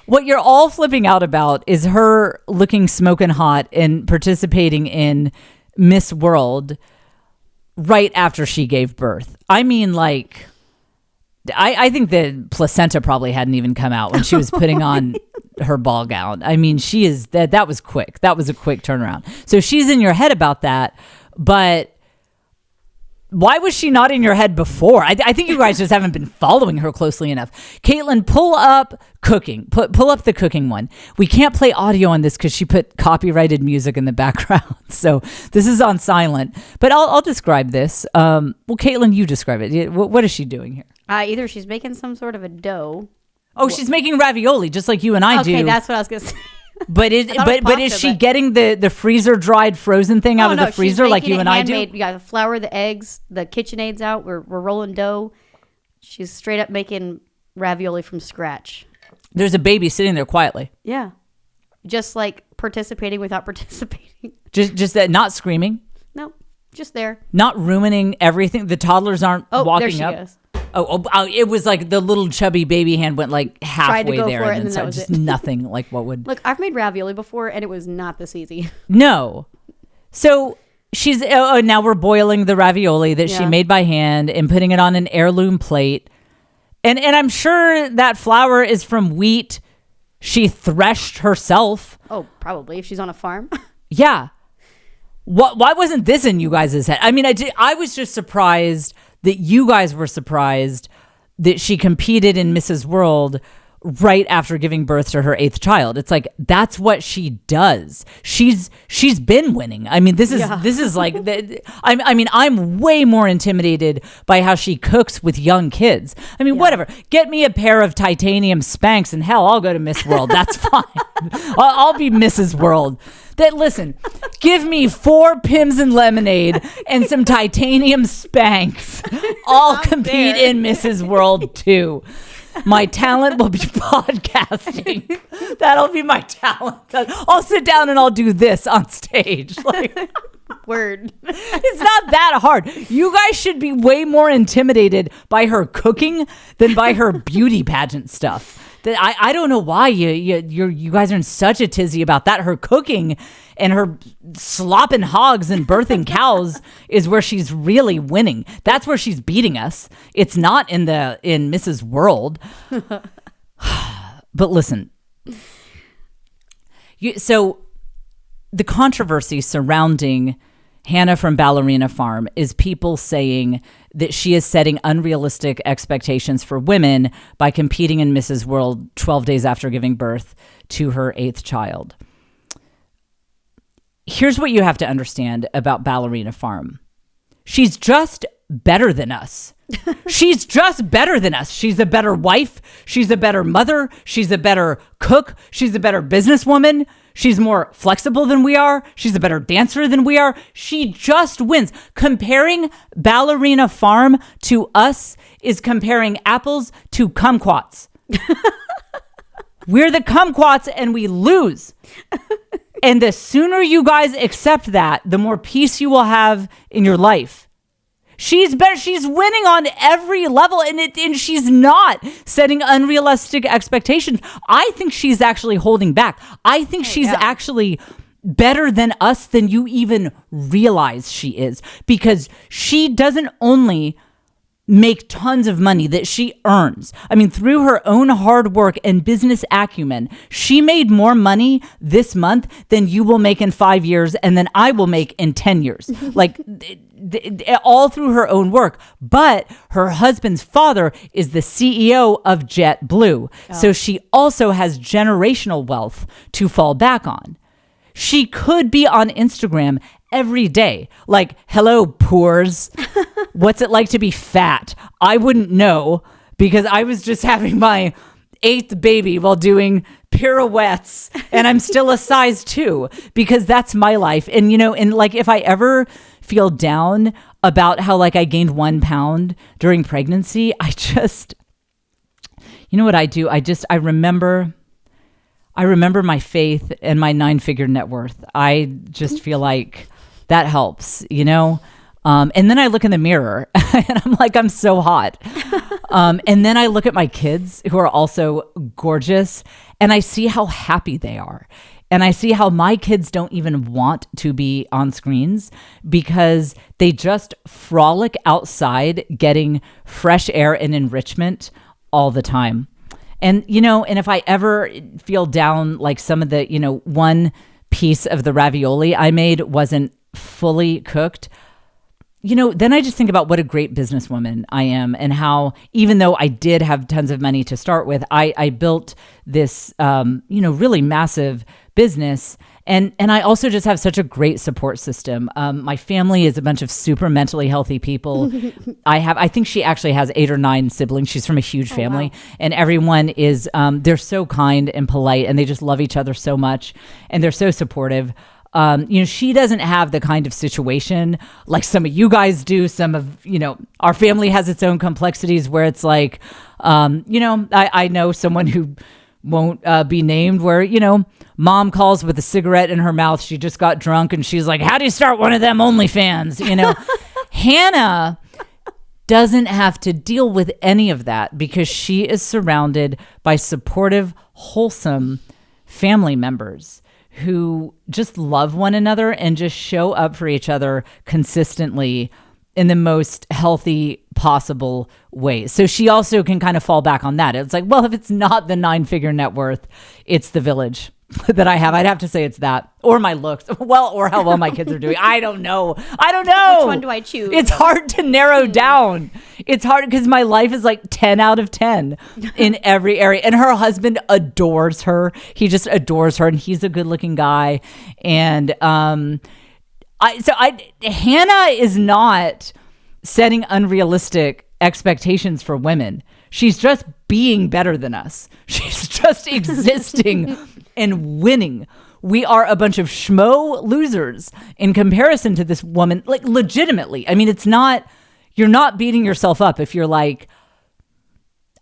What you're all flipping out about is her looking smoking hot and participating in Miss World right after she gave birth. I mean, like, I think the placenta probably hadn't even come out when she was putting on her ball gown. I mean, that was quick. That was a quick turnaround. So she's in your head about that, but why was she not in your head before? I think you guys just haven't been following her closely enough. Caitlin, pull up cooking. Pull up the cooking one. We can't play audio on this because she put copyrighted music in the background. So this is on silent. But I'll describe this. Well, Caitlin, you describe it. What is she doing here? Either she's making some sort of a dough. Oh, she's making ravioli just like you and I do. Okay, that's what I was going to say. But is she getting the freezer dried frozen thing out of the freezer like you and I do? You got the flour, the eggs, the KitchenAids out. We're rolling dough. She's straight up making ravioli from scratch. There's a baby sitting there quietly. Yeah, just like participating without participating. Just that, not screaming. No, just there. Not ruining everything. The toddlers aren't walking there she up. Goes. Oh, it was like the little chubby baby hand went like halfway there, and then so just nothing like what would. Look, I've made ravioli before, and it was not this easy. No, so she's now we're boiling the ravioli that she made by hand and putting it on an heirloom plate, and I'm sure that flour is from wheat she threshed herself. Oh, probably if she's on a farm. Yeah. Why wasn't this in you guys' head? I mean, I was just surprised that you guys were surprised that she competed in Mrs. World right after giving birth to her 8th child. It's like, that's what she does. She's been winning. I mean, this is like, I'm way more intimidated by how she cooks with young kids. I mean, whatever. Get me a pair of titanium Spanx and hell, I'll go to Miss World. That's fine. I'll be Mrs. World. Listen, give me 4 Pims and lemonade and some titanium Spanx. I'll compete in Mrs. World too. My talent will be podcasting. That'll be my talent. I'll sit down and I'll do this on stage. Like, Word. it's not that hard. You guys should be way more intimidated by her cooking than by her beauty pageant stuff. I don't know why you guys are in such a tizzy about that. Her cooking and her slopping hogs and birthing cows is where she's really winning. That's where she's beating us. It's not in Mrs. World. But listen, so the controversy surrounding Hannah from Ballerina Farm is people saying that she is setting unrealistic expectations for women by competing in Mrs. World 12 days after giving birth to her 8th child. Here's what you have to understand about Ballerina Farm. She's just better than us. She's just better than us. She's a better wife. She's a better mother. She's a better cook. She's a better businesswoman. She's more flexible than we are. She's a better dancer than we are. She just wins. Comparing Ballerina Farm to us is comparing apples to kumquats. We're the kumquats and we lose. And the sooner you guys accept that, the more peace you will have in your life. She's better. She's winning on every level, and she's not setting unrealistic expectations. I think she's actually holding back. I think she's actually better than us than you even realize she is, because she doesn't only make tons of money that she earns. I mean, through her own hard work and business acumen, she made more money this month than you will make in 5 years and then I will make in 10 years. Like, all through her own work. But her husband's father is the CEO of JetBlue. So she also has generational wealth to fall back on. She could be on Instagram every day. Like, hello, poors. What's it like to be fat? I wouldn't know, because I was just having my 8th baby while doing pirouettes, and I'm still a size 2 because that's my life. And, and like, if I ever feel down about how like I gained 1 pound during pregnancy, I just, what I do? I remember my faith and my 9-figure net worth. I just feel like that helps, and then I look in the mirror and I'm like, I'm so hot. And then I look at my kids, who are also gorgeous, and I see how happy they are. And I see how my kids don't even want to be on screens because they just frolic outside getting fresh air and enrichment all the time. And, and if I ever feel down, like some of the, one piece of the ravioli I made wasn't fully cooked, then I just think about what a great businesswoman I am, and how, even though I did have tons of money to start with, I built this, really massive business. And I also just have such a great support system. My family is a bunch of super mentally healthy people. I think she actually has 8 or 9 siblings. She's from a huge family. Wow. And everyone is, they're so kind and polite, and they just love each other so much. And they're so supportive. She doesn't have the kind of situation like some of you guys do. Some of, our family has its own complexities where it's like, I know someone who won't be named, where, mom calls with a cigarette in her mouth. She just got drunk and she's like, how do you start one of them OnlyFans? Hannah doesn't have to deal with any of that because she is surrounded by supportive, wholesome family members who just love one another and just show up for each other consistently in the most healthy possible ways. So she also can kind of fall back on that. It's like, well, if it's not the 9-figure net worth, it's the village. that I have. I'd have to say it's that, or my looks, or how well my kids are doing. I don't know. Which one do I choose? It's hard to narrow down. It's hard because my life is like 10 out of 10 in every area. And her husband adores her. He just adores her, and he's a good looking guy. And Hannah is not setting unrealistic expectations for women. She's just being better than us. She's just existing and winning. We are a bunch of schmo losers in comparison to this woman, like legitimately. I mean, you're not beating yourself up if you're like,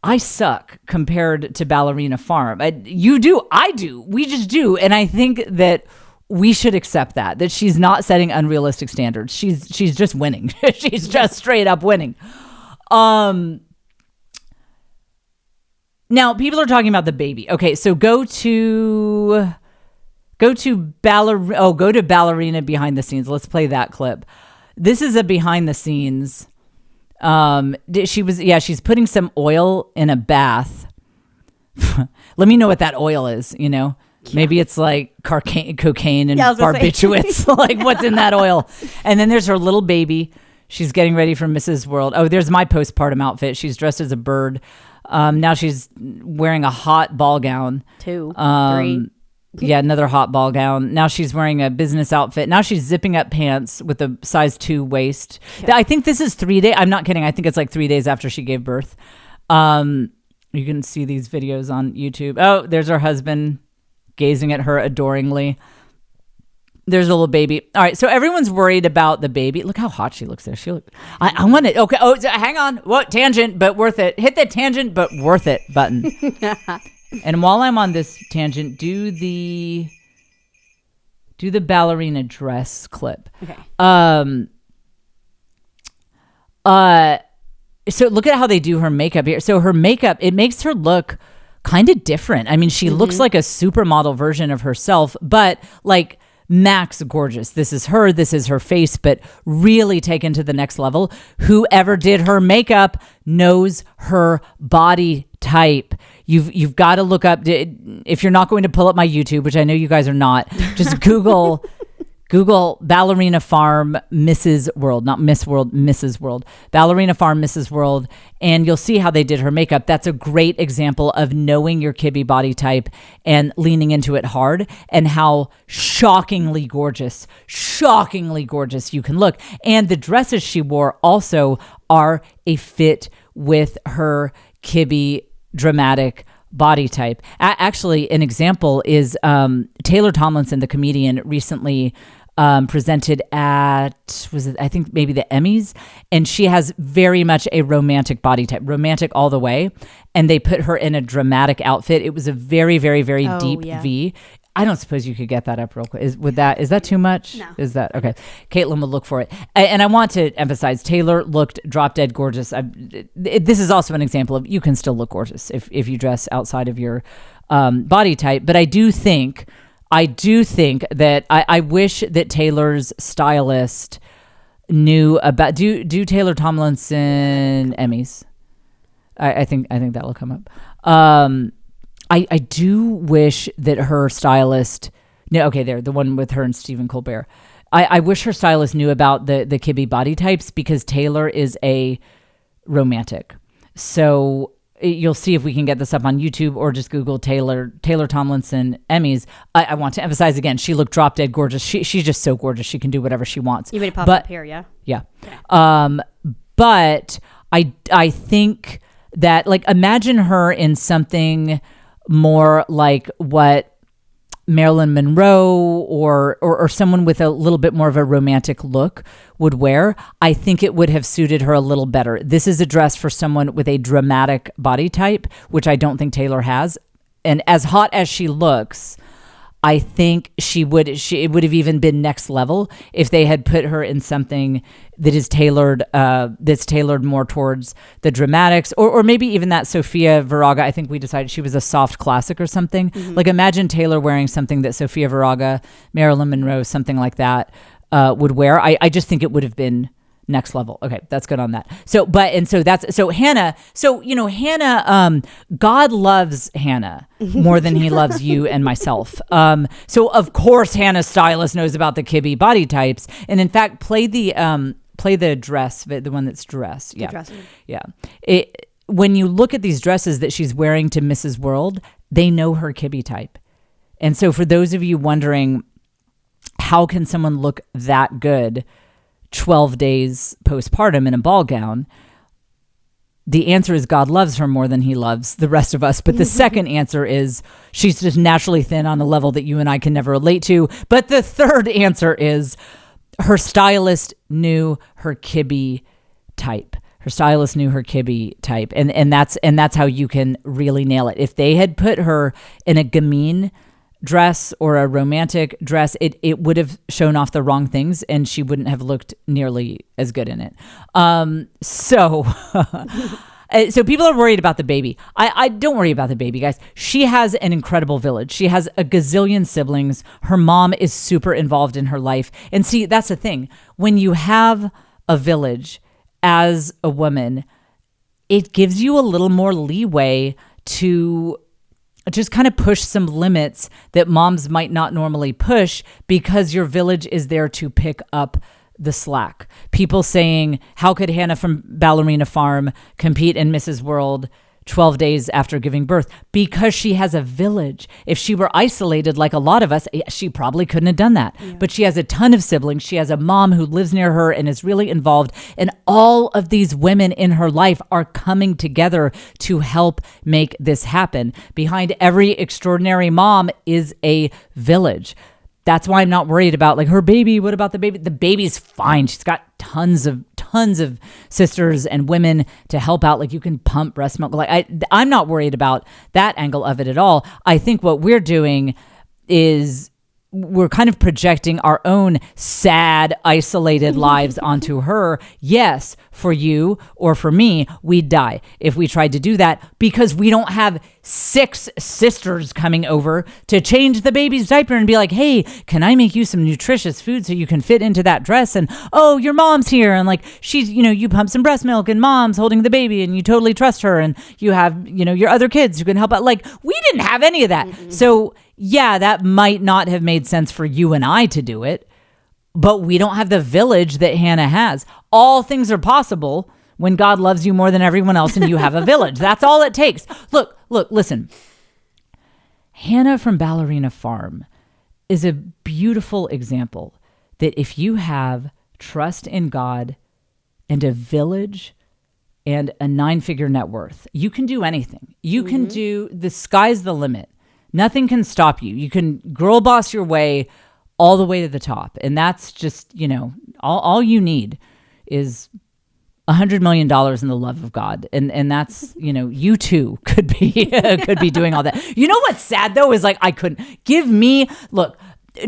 I suck compared to Ballerina Farm. You do, I do, we just do. And I think that we should accept that she's not setting unrealistic standards. She's just winning. She's just straight up winning. Now, people are talking about the baby. Okay, so go to Ballerina behind the scenes. Let's play that clip. This is a behind the scenes. She's putting some oil in a bath. Let me know what that oil is, you know? Yeah. Maybe it's like cocaine and barbiturates. Like, what's in that oil? And then there's her little baby. She's getting ready for Mrs. World. Oh, there's my postpartum outfit. She's dressed as a bird. Now she's wearing a hot ball gown. 2, 3. Yeah, another hot ball gown. Now she's wearing a business outfit. Now she's zipping up pants with a size 2 waist. Yeah. I think this is 3 days. I'm not kidding. I think it's like 3 days after she gave birth. You can see these videos on YouTube. Oh, there's her husband gazing at her adoringly. There's a little baby. All right, so everyone's worried about the baby. Look how hot she looks there. I want it. Okay. Oh, hang on. What tangent? But worth it. Hit the tangent, but worth it button. And while I'm on this tangent, do the ballerina dress clip. Okay. So look at how they do her makeup here. So her makeup, it makes her look kind of different. I mean, she looks like a supermodel version of herself, but like max gorgeous. This is her face, but really taken to the next level. Whoever did her makeup knows her body type. You've got to look up, if you're not going to pull up my YouTube, which I know you guys are not, just Google Ballerina Farm Mrs. World, not Miss World, Mrs. World. Ballerina Farm Mrs. World, and you'll see how they did her makeup. That's a great example of knowing your Kibby body type and leaning into it hard, and how shockingly gorgeous you can look. And the dresses she wore also are a fit with her Kibby dramatic body type. Actually, an example is Taylor Tomlinson, the comedian, recently presented at, I think maybe the Emmys, and she has very much a romantic body type, romantic all the way, and they put her in a dramatic outfit. It was a very, very, very deep V. I don't suppose you could get that up real quick. Is that too much? No. Is that okay? Caitlin will look for it. And I want to emphasize, Taylor looked drop dead gorgeous. This is also an example of you can still look gorgeous if you dress outside of your body type. But I do think that I wish that Taylor's stylist knew about do Taylor Tomlinson Emmys. I think that will come up. I do wish that her stylist, the one with her and Stephen Colbert. I wish her stylist knew about the Kibby body types, because Taylor is a romantic. So you'll see if we can get this up on YouTube, or just Google Taylor Tomlinson Emmys. I want to emphasize again, she looked drop dead gorgeous. She's just so gorgeous. She can do whatever she wants. You made it pop up here, yeah? Yeah. But I think that, like, imagine her in something more like what Marilyn Monroe or someone with a little bit more of a romantic look would wear. I think it would have suited her a little better. This is a dress for someone with a dramatic body type, which I don't think Taylor has. And as hot as she looks, I think it would have even been next level if they had put her in something that is tailored, that's tailored more towards the dramatics, or maybe even that Sofia Vergara. I think we decided she was a soft classic or something. Mm-hmm. Like, imagine Taylor wearing something that Sofia Vergara, Marilyn Monroe, something like that would wear. I just think it would have been Next level. Okay, that's good on that. So Hannah, God loves Hannah more than he loves you and myself. So of course Hannah's stylist knows about the Kibby body types. And in fact, play the dress, the one that's dress. Yeah. Yeah. When you look at these dresses that she's wearing to Mrs. World, they know her Kibby type. And so for those of you wondering, how can someone look that good 12 days postpartum in a ball gown? The answer is God loves her more than he loves the rest of us. But the second answer is she's just naturally thin on a level that you and I can never relate to. But the third answer is her stylist knew her Kibby type. Her stylist knew her Kibby type. And that's how you can really nail it. If they had put her in a gamine dress or a romantic dress, it would have shown off the wrong things and she wouldn't have looked nearly as good in it. So people are worried about the baby. I don't worry about the baby, guys. She has an incredible village. She has a gazillion siblings. Her mom is super involved in her life. And see, that's the thing. When you have a village as a woman, it gives you a little more leeway to just kind of push some limits that moms might not normally push because your village is there to pick up the slack. People saying, how could Hannah from Ballerina Farm compete in Mrs. World 12 days after giving birth? Because she has a village. If she were isolated like a lot of us, she probably couldn't have done that. Yeah. But she has a ton of siblings. She has a mom who lives near her and is really involved. And all of these women in her life are coming together to help make this happen. Behind every extraordinary mom is a village. That's why I'm not worried about like her baby. What about the baby? The baby's fine. She's got tons of sisters and women to help out. Like you can pump breast milk. Like I'm not worried about that angle of it at all. I think what we're doing is we're kind of projecting our own sad, isolated lives onto her. Yes, for you or for me, we'd die if we tried to do that because we don't have 6 sisters coming over to change the baby's diaper and be like, hey, can I make you some nutritious food so you can fit into that dress? And, oh, your mom's here. And like, she's, you pump some breast milk and mom's holding the baby and you totally trust her. And you have, your other kids who can help out. Like, we didn't have any of that. Mm-hmm. So yeah, that might not have made sense for you and I to do it, but we don't have the village that Hannah has. All things are possible when God loves you more than everyone else and you have a village. That's all it takes. Look, listen. Hannah from Ballerina Farm is a beautiful example that if you have trust in God and a village and a 9-figure net worth, you can do anything. You can do, the sky's the limit. Nothing can stop you. You can girl boss your way all the way to the top. And that's just, all you need is $100 million in the love of God. And that's, you too could be doing all that. You know what's sad though is like, look,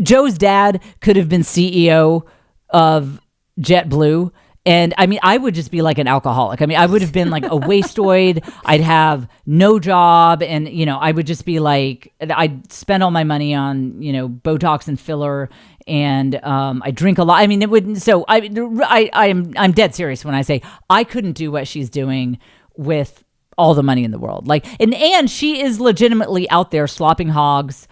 Joe's dad could have been CEO of JetBlue. And I mean, I would just be like an alcoholic. I mean, I would have been like a wasteoid. I'd have no job. And, I would just be like, I'd spend all my money on, Botox and filler. And I drink a lot. I mean, it wouldn't. So I'm dead serious when I say I couldn't do what she's doing with all the money in the world. Like, and she is legitimately out there slopping hogs,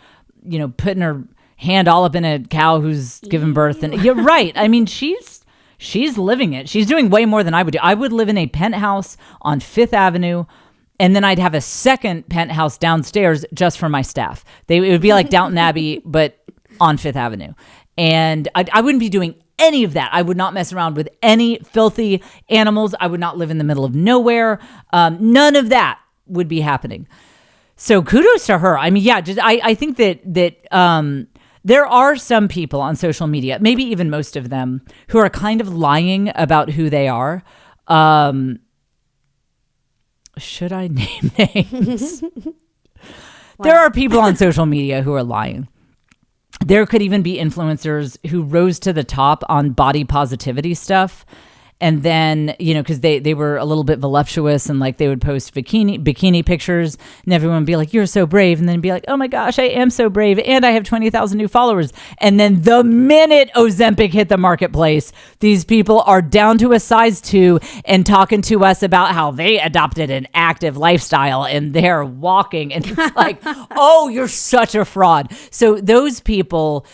putting her hand all up in a cow who's given birth. And you're right. I mean, she's living it. She's doing way more than I would do. I would live in a penthouse on 5th Avenue, and then I'd have a second penthouse downstairs just for my staff. It would be like Downton Abbey, but on 5th Avenue. And I wouldn't be doing any of that. I would not mess around with any filthy animals. I would not live in the middle of nowhere. None of that would be happening. So kudos to her. I mean, yeah, I think that there are some people on social media, maybe even most of them, who are kind of lying about who they are. Should I name names? There are people on social media who are lying. There could even be influencers who rose to the top on body positivity stuff And then, because they were a little bit voluptuous and like they would post bikini pictures and everyone would be like, you're so brave. And then be like, oh my gosh, I am so brave. And I have 20,000 new followers. And then the minute Ozempic hit the marketplace, these people are down to a size 2 and talking to us about how they adopted an active lifestyle and they're walking. And it's like, oh, you're such a fraud. So those people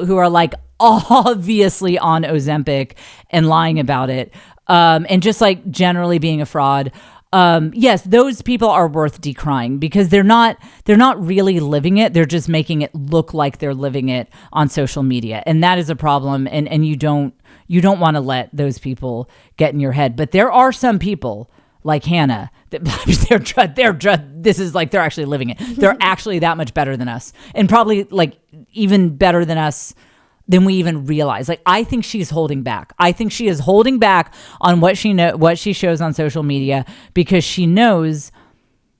who are like obviously on Ozempic and lying about it, and just like generally being a fraud, yes, those people are worth decrying because they're not really living it. They're just making it look like they're living it on social media. And that is a problem. And you don't want to let those people get in your head. But there are some people like Hannah that this is like, they're actually living it. They're actually that much better than us, and probably like even better than us than we even realize. Like, I think she's holding back. I think she is holding back on what she shows on social media because she knows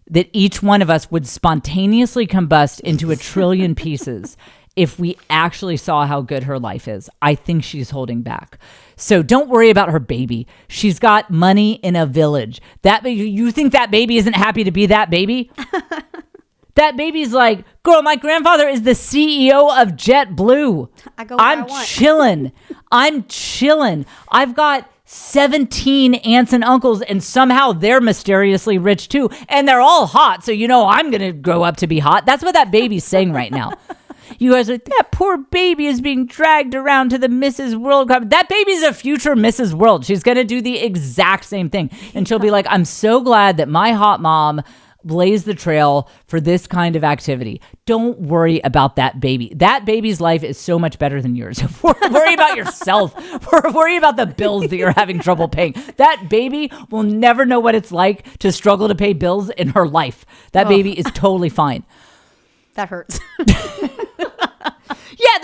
that each one of us would spontaneously combust into a trillion pieces if we actually saw how good her life is. I think she's holding back. So don't worry about her baby. She's got money in a village. You think that baby isn't happy to be that baby? That baby's like, girl, my grandfather is the CEO of JetBlue. I'm chilling. I'm chilling. I've got 17 aunts and uncles, and somehow they're mysteriously rich too. And they're all hot. So, I'm going to grow up to be hot. That's what that baby's saying right now. You guys are like, that poor baby is being dragged around to the Mrs. World Cup. That baby's a future Mrs. World. She's going to do the exact same thing. And she'll be like, I'm so glad that my hot mom blazed the trail for this kind of activity. Don't worry about that baby. That baby's life is so much better than yours. Worry about yourself. Worry about the bills that you're having trouble paying. That baby will never know what it's like to struggle to pay bills in her life. That baby is totally fine. That hurts. Yeah,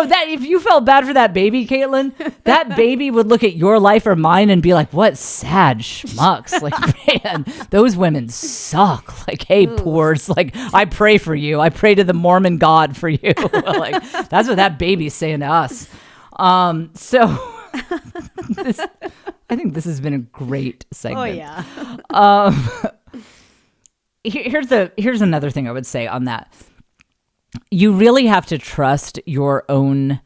that if you felt bad for that baby, Caitlin, that baby would look at your life or mine and be like, what sad schmucks. Like, man, those women suck. Like, hey, poors. Like, I pray for you. I pray to the Mormon God for you. Like, that's what that baby's saying to us. So I think this has been a great segment. Oh, yeah. Here's another thing I would say on that. You really have to trust your own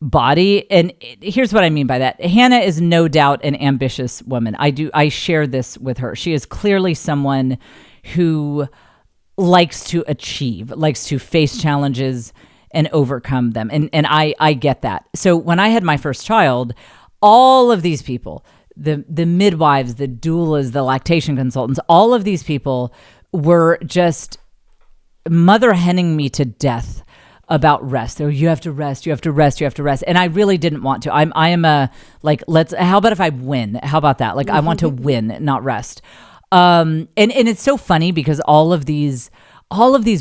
body. And here's what I mean by that. Hannah is no doubt an ambitious woman. I share this with her. She is clearly someone who likes to achieve, likes to face challenges and overcome them. And I get that. So when I had my first child, all of these people, the midwives, the doulas, the lactation consultants, all of these people were just mother henning me to death about rest. Oh, you have to rest. You have to rest. You have to rest. And I really didn't want to. I am a like, how about if I win? How about that? Like, I want to win, not rest. And it's so funny because all of these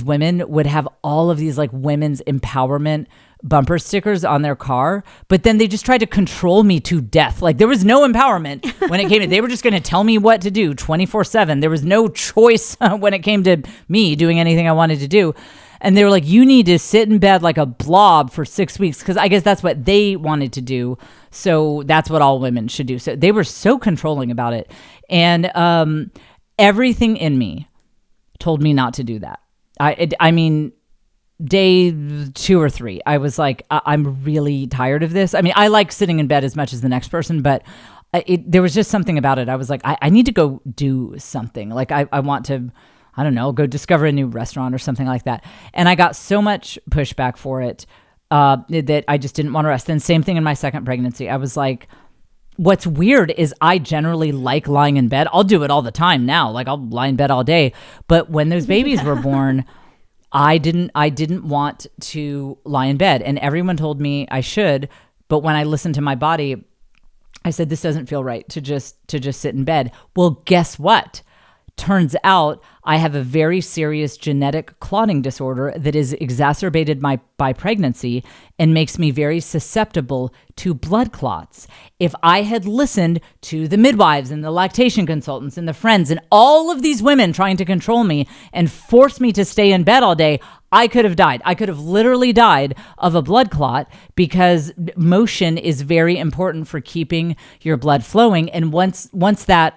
women would have all of these like women's empowerment bumper stickers on their car, but then they just tried to control me to death. Like, there was no empowerment when it came to, they were just going to tell me what to do 24/7. There was no choice when it came to me doing anything I wanted to do. And they were like, you need to sit in bed like a blob for 6 weeks. Because I guess that's what they wanted to do. So that's what all women should do. So they were so controlling about it. And everything in me told me not to do that. I mean, day 2 or 3, I was like, I'm really tired of this. I mean, I like sitting in bed as much as the next person, but there was just something about it. I was like, I need to go do something. Like, I want to, I don't know, go discover a new restaurant or something like that. And I got so much pushback for it that I just didn't want to rest. And same thing in my second pregnancy. I was like, what's weird is I generally like lying in bed. I'll do it all the time now. Like, I'll lie in bed all day. But when those babies were born, I didn't want to lie in bed. And everyone told me I should. But when I listened to my body, I said, this doesn't feel right to just sit in bed. Well, guess what? Turns out I have a very serious genetic clotting disorder that is exacerbated by pregnancy and makes me very susceptible to blood clots. If I had listened to the midwives and the lactation consultants and the friends and all of these women trying to control me and force me to stay in bed all day, I could have died. I could have literally died of a blood clot because motion is very important for keeping your blood flowing. And once I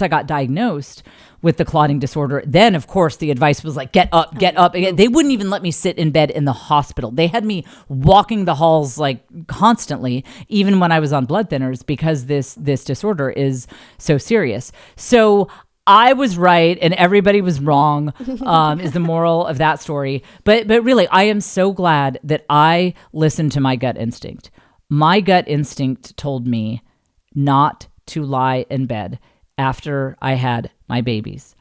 got diagnosed with the clotting disorder, then of course the advice was like, get up. They wouldn't even let me sit in bed in the hospital. They had me walking the halls like constantly, even when I was on blood thinners, because this disorder is so serious. So I was right and everybody was wrong, is the moral of that story. But really, I am so glad that I listened to my gut instinct. My gut instinct told me not to lie in bed after I had my babies.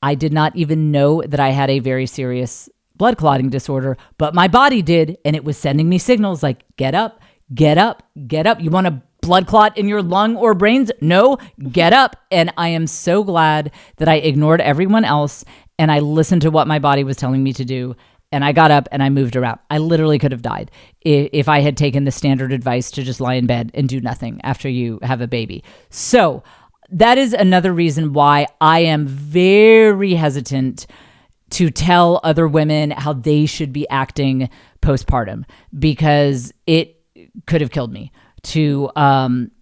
I did not even know that I had a very serious blood clotting disorder, but my body did, and it was sending me signals like, get up, get up, get up. You want a blood clot in your lung or brains? No, get up. And I am so glad that I ignored everyone else and I listened to what my body was telling me to do. And I got up and I moved around. I literally could have died if I had taken the standard advice to just lie in bed and do nothing after you have a baby. So that is another reason why I am very hesitant to tell other women how they should be acting postpartum, because it could have killed me to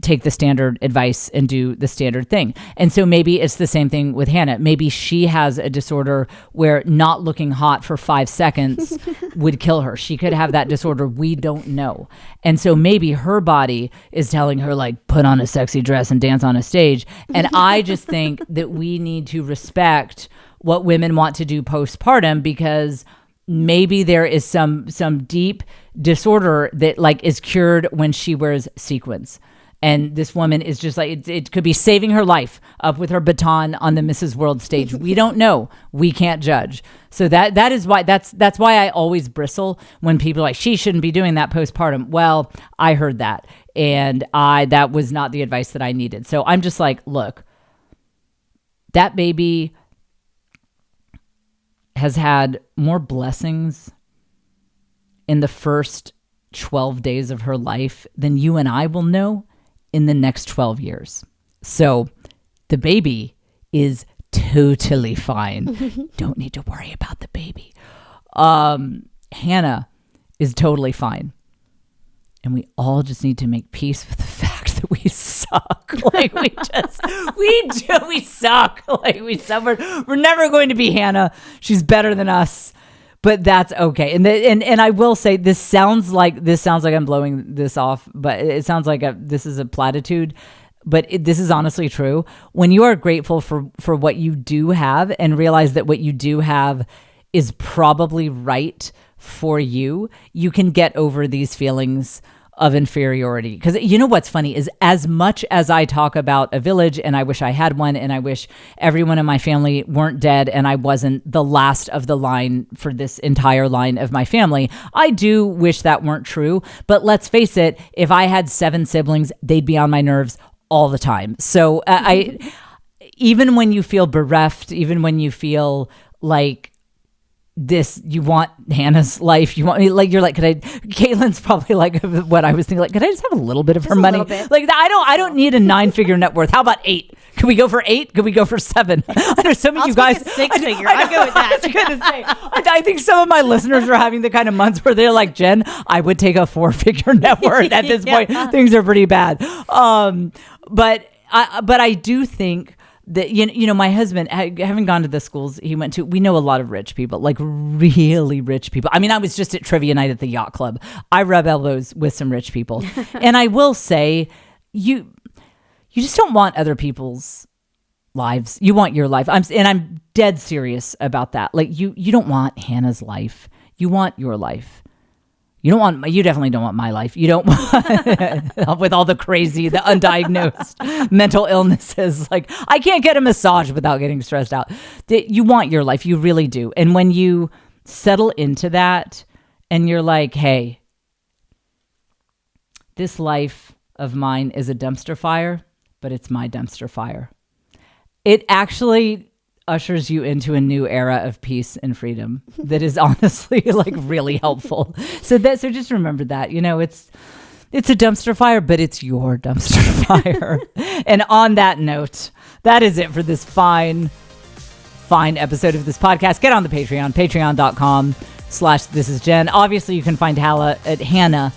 take the standard advice and do the standard thing. And so maybe it's the same thing with Hannah. Maybe she has a disorder where not looking hot for 5 seconds would kill her. She could have that disorder. We don't know. And so maybe her body is telling her, like, put on a sexy dress and dance on a stage. And I just think that we need to respect what women want to do postpartum, because maybe there is some deep disorder that like is cured when she wears sequins. And this woman is just like, it could be saving her life up with her baton on the Mrs. World stage. We don't know. We can't judge. So that is why that's why I always bristle when people are like, she shouldn't be doing that postpartum. Well, I heard that, and that was not the advice that I needed. So I'm just like, look, that baby has had more blessings in the first 12 days of her life than you and I will know in the next 12 years. So the baby is totally fine. Don't need to worry about the baby. Hannah is totally fine. And we all just need to make peace with the fact that we suck. Like we suck. Like we suffered. We're never going to be Hannah. She's better than us, but that's okay. And I will say, this sounds like I'm blowing this off, but it sounds like this is a platitude, but this is honestly true. When you are grateful for what you do have and realize that what you do have is probably right for you, you can get over these feelings of inferiority. Because you know what's funny is, as much as I talk about a village and I wish I had one, and I wish everyone in my family weren't dead and I wasn't the last of the line for this entire line of my family, I do wish that weren't true. But let's face it, if I had 7 siblings, they'd be on my nerves all the time. So even when you feel bereft, even when you feel like you want Hannah's life, you're like, Caitlin's probably like what I was thinking, like, could I just have a little bit of her money? Like, I don't need a 9-figure net worth. How about 8? Could we go for 8? Could we go for 7? I know some of you guys, 6-figure. I'll go with that. I was gonna say, I think some of my listeners are having the kind of months where they're like, Jen, I would take a 4-figure net worth at this point. Things are pretty bad. But I do think that, you know, my husband, having gone to the schools he went to, we know a lot of rich people, like really rich people. I mean, I was just at trivia night at the Yacht Club. I rub elbows with some rich people. And I will say, you just don't want other people's lives. You want your life. I'm dead serious about that. Like, you don't want Hannah's life. You want your life. You definitely don't want my life. You don't want, with all the crazy, the undiagnosed mental illnesses. Like, I can't get a massage without getting stressed out. You want your life. You really do. And when you settle into that and you're like, hey, this life of mine is a dumpster fire, but it's my dumpster fire, it actually ushers you into a new era of peace and freedom that is honestly like really helpful. So just remember that, you know, it's a dumpster fire, but it's your dumpster fire. And on that note, that is it for this fine fine episode of this podcast, get on the Patreon, patreon.com/thisisjen. Obviously, you can find Hannah.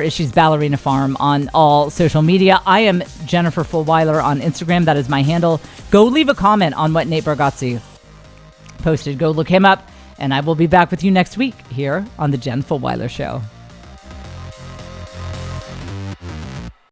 She's Ballerina Farm on all social media. I am Jennifer Fulwiler on Instagram. That is my handle. Go leave a comment on what Nate Bargatze posted. Go look him up. And I will be back with you next week here on the Jen Fulwiler Show.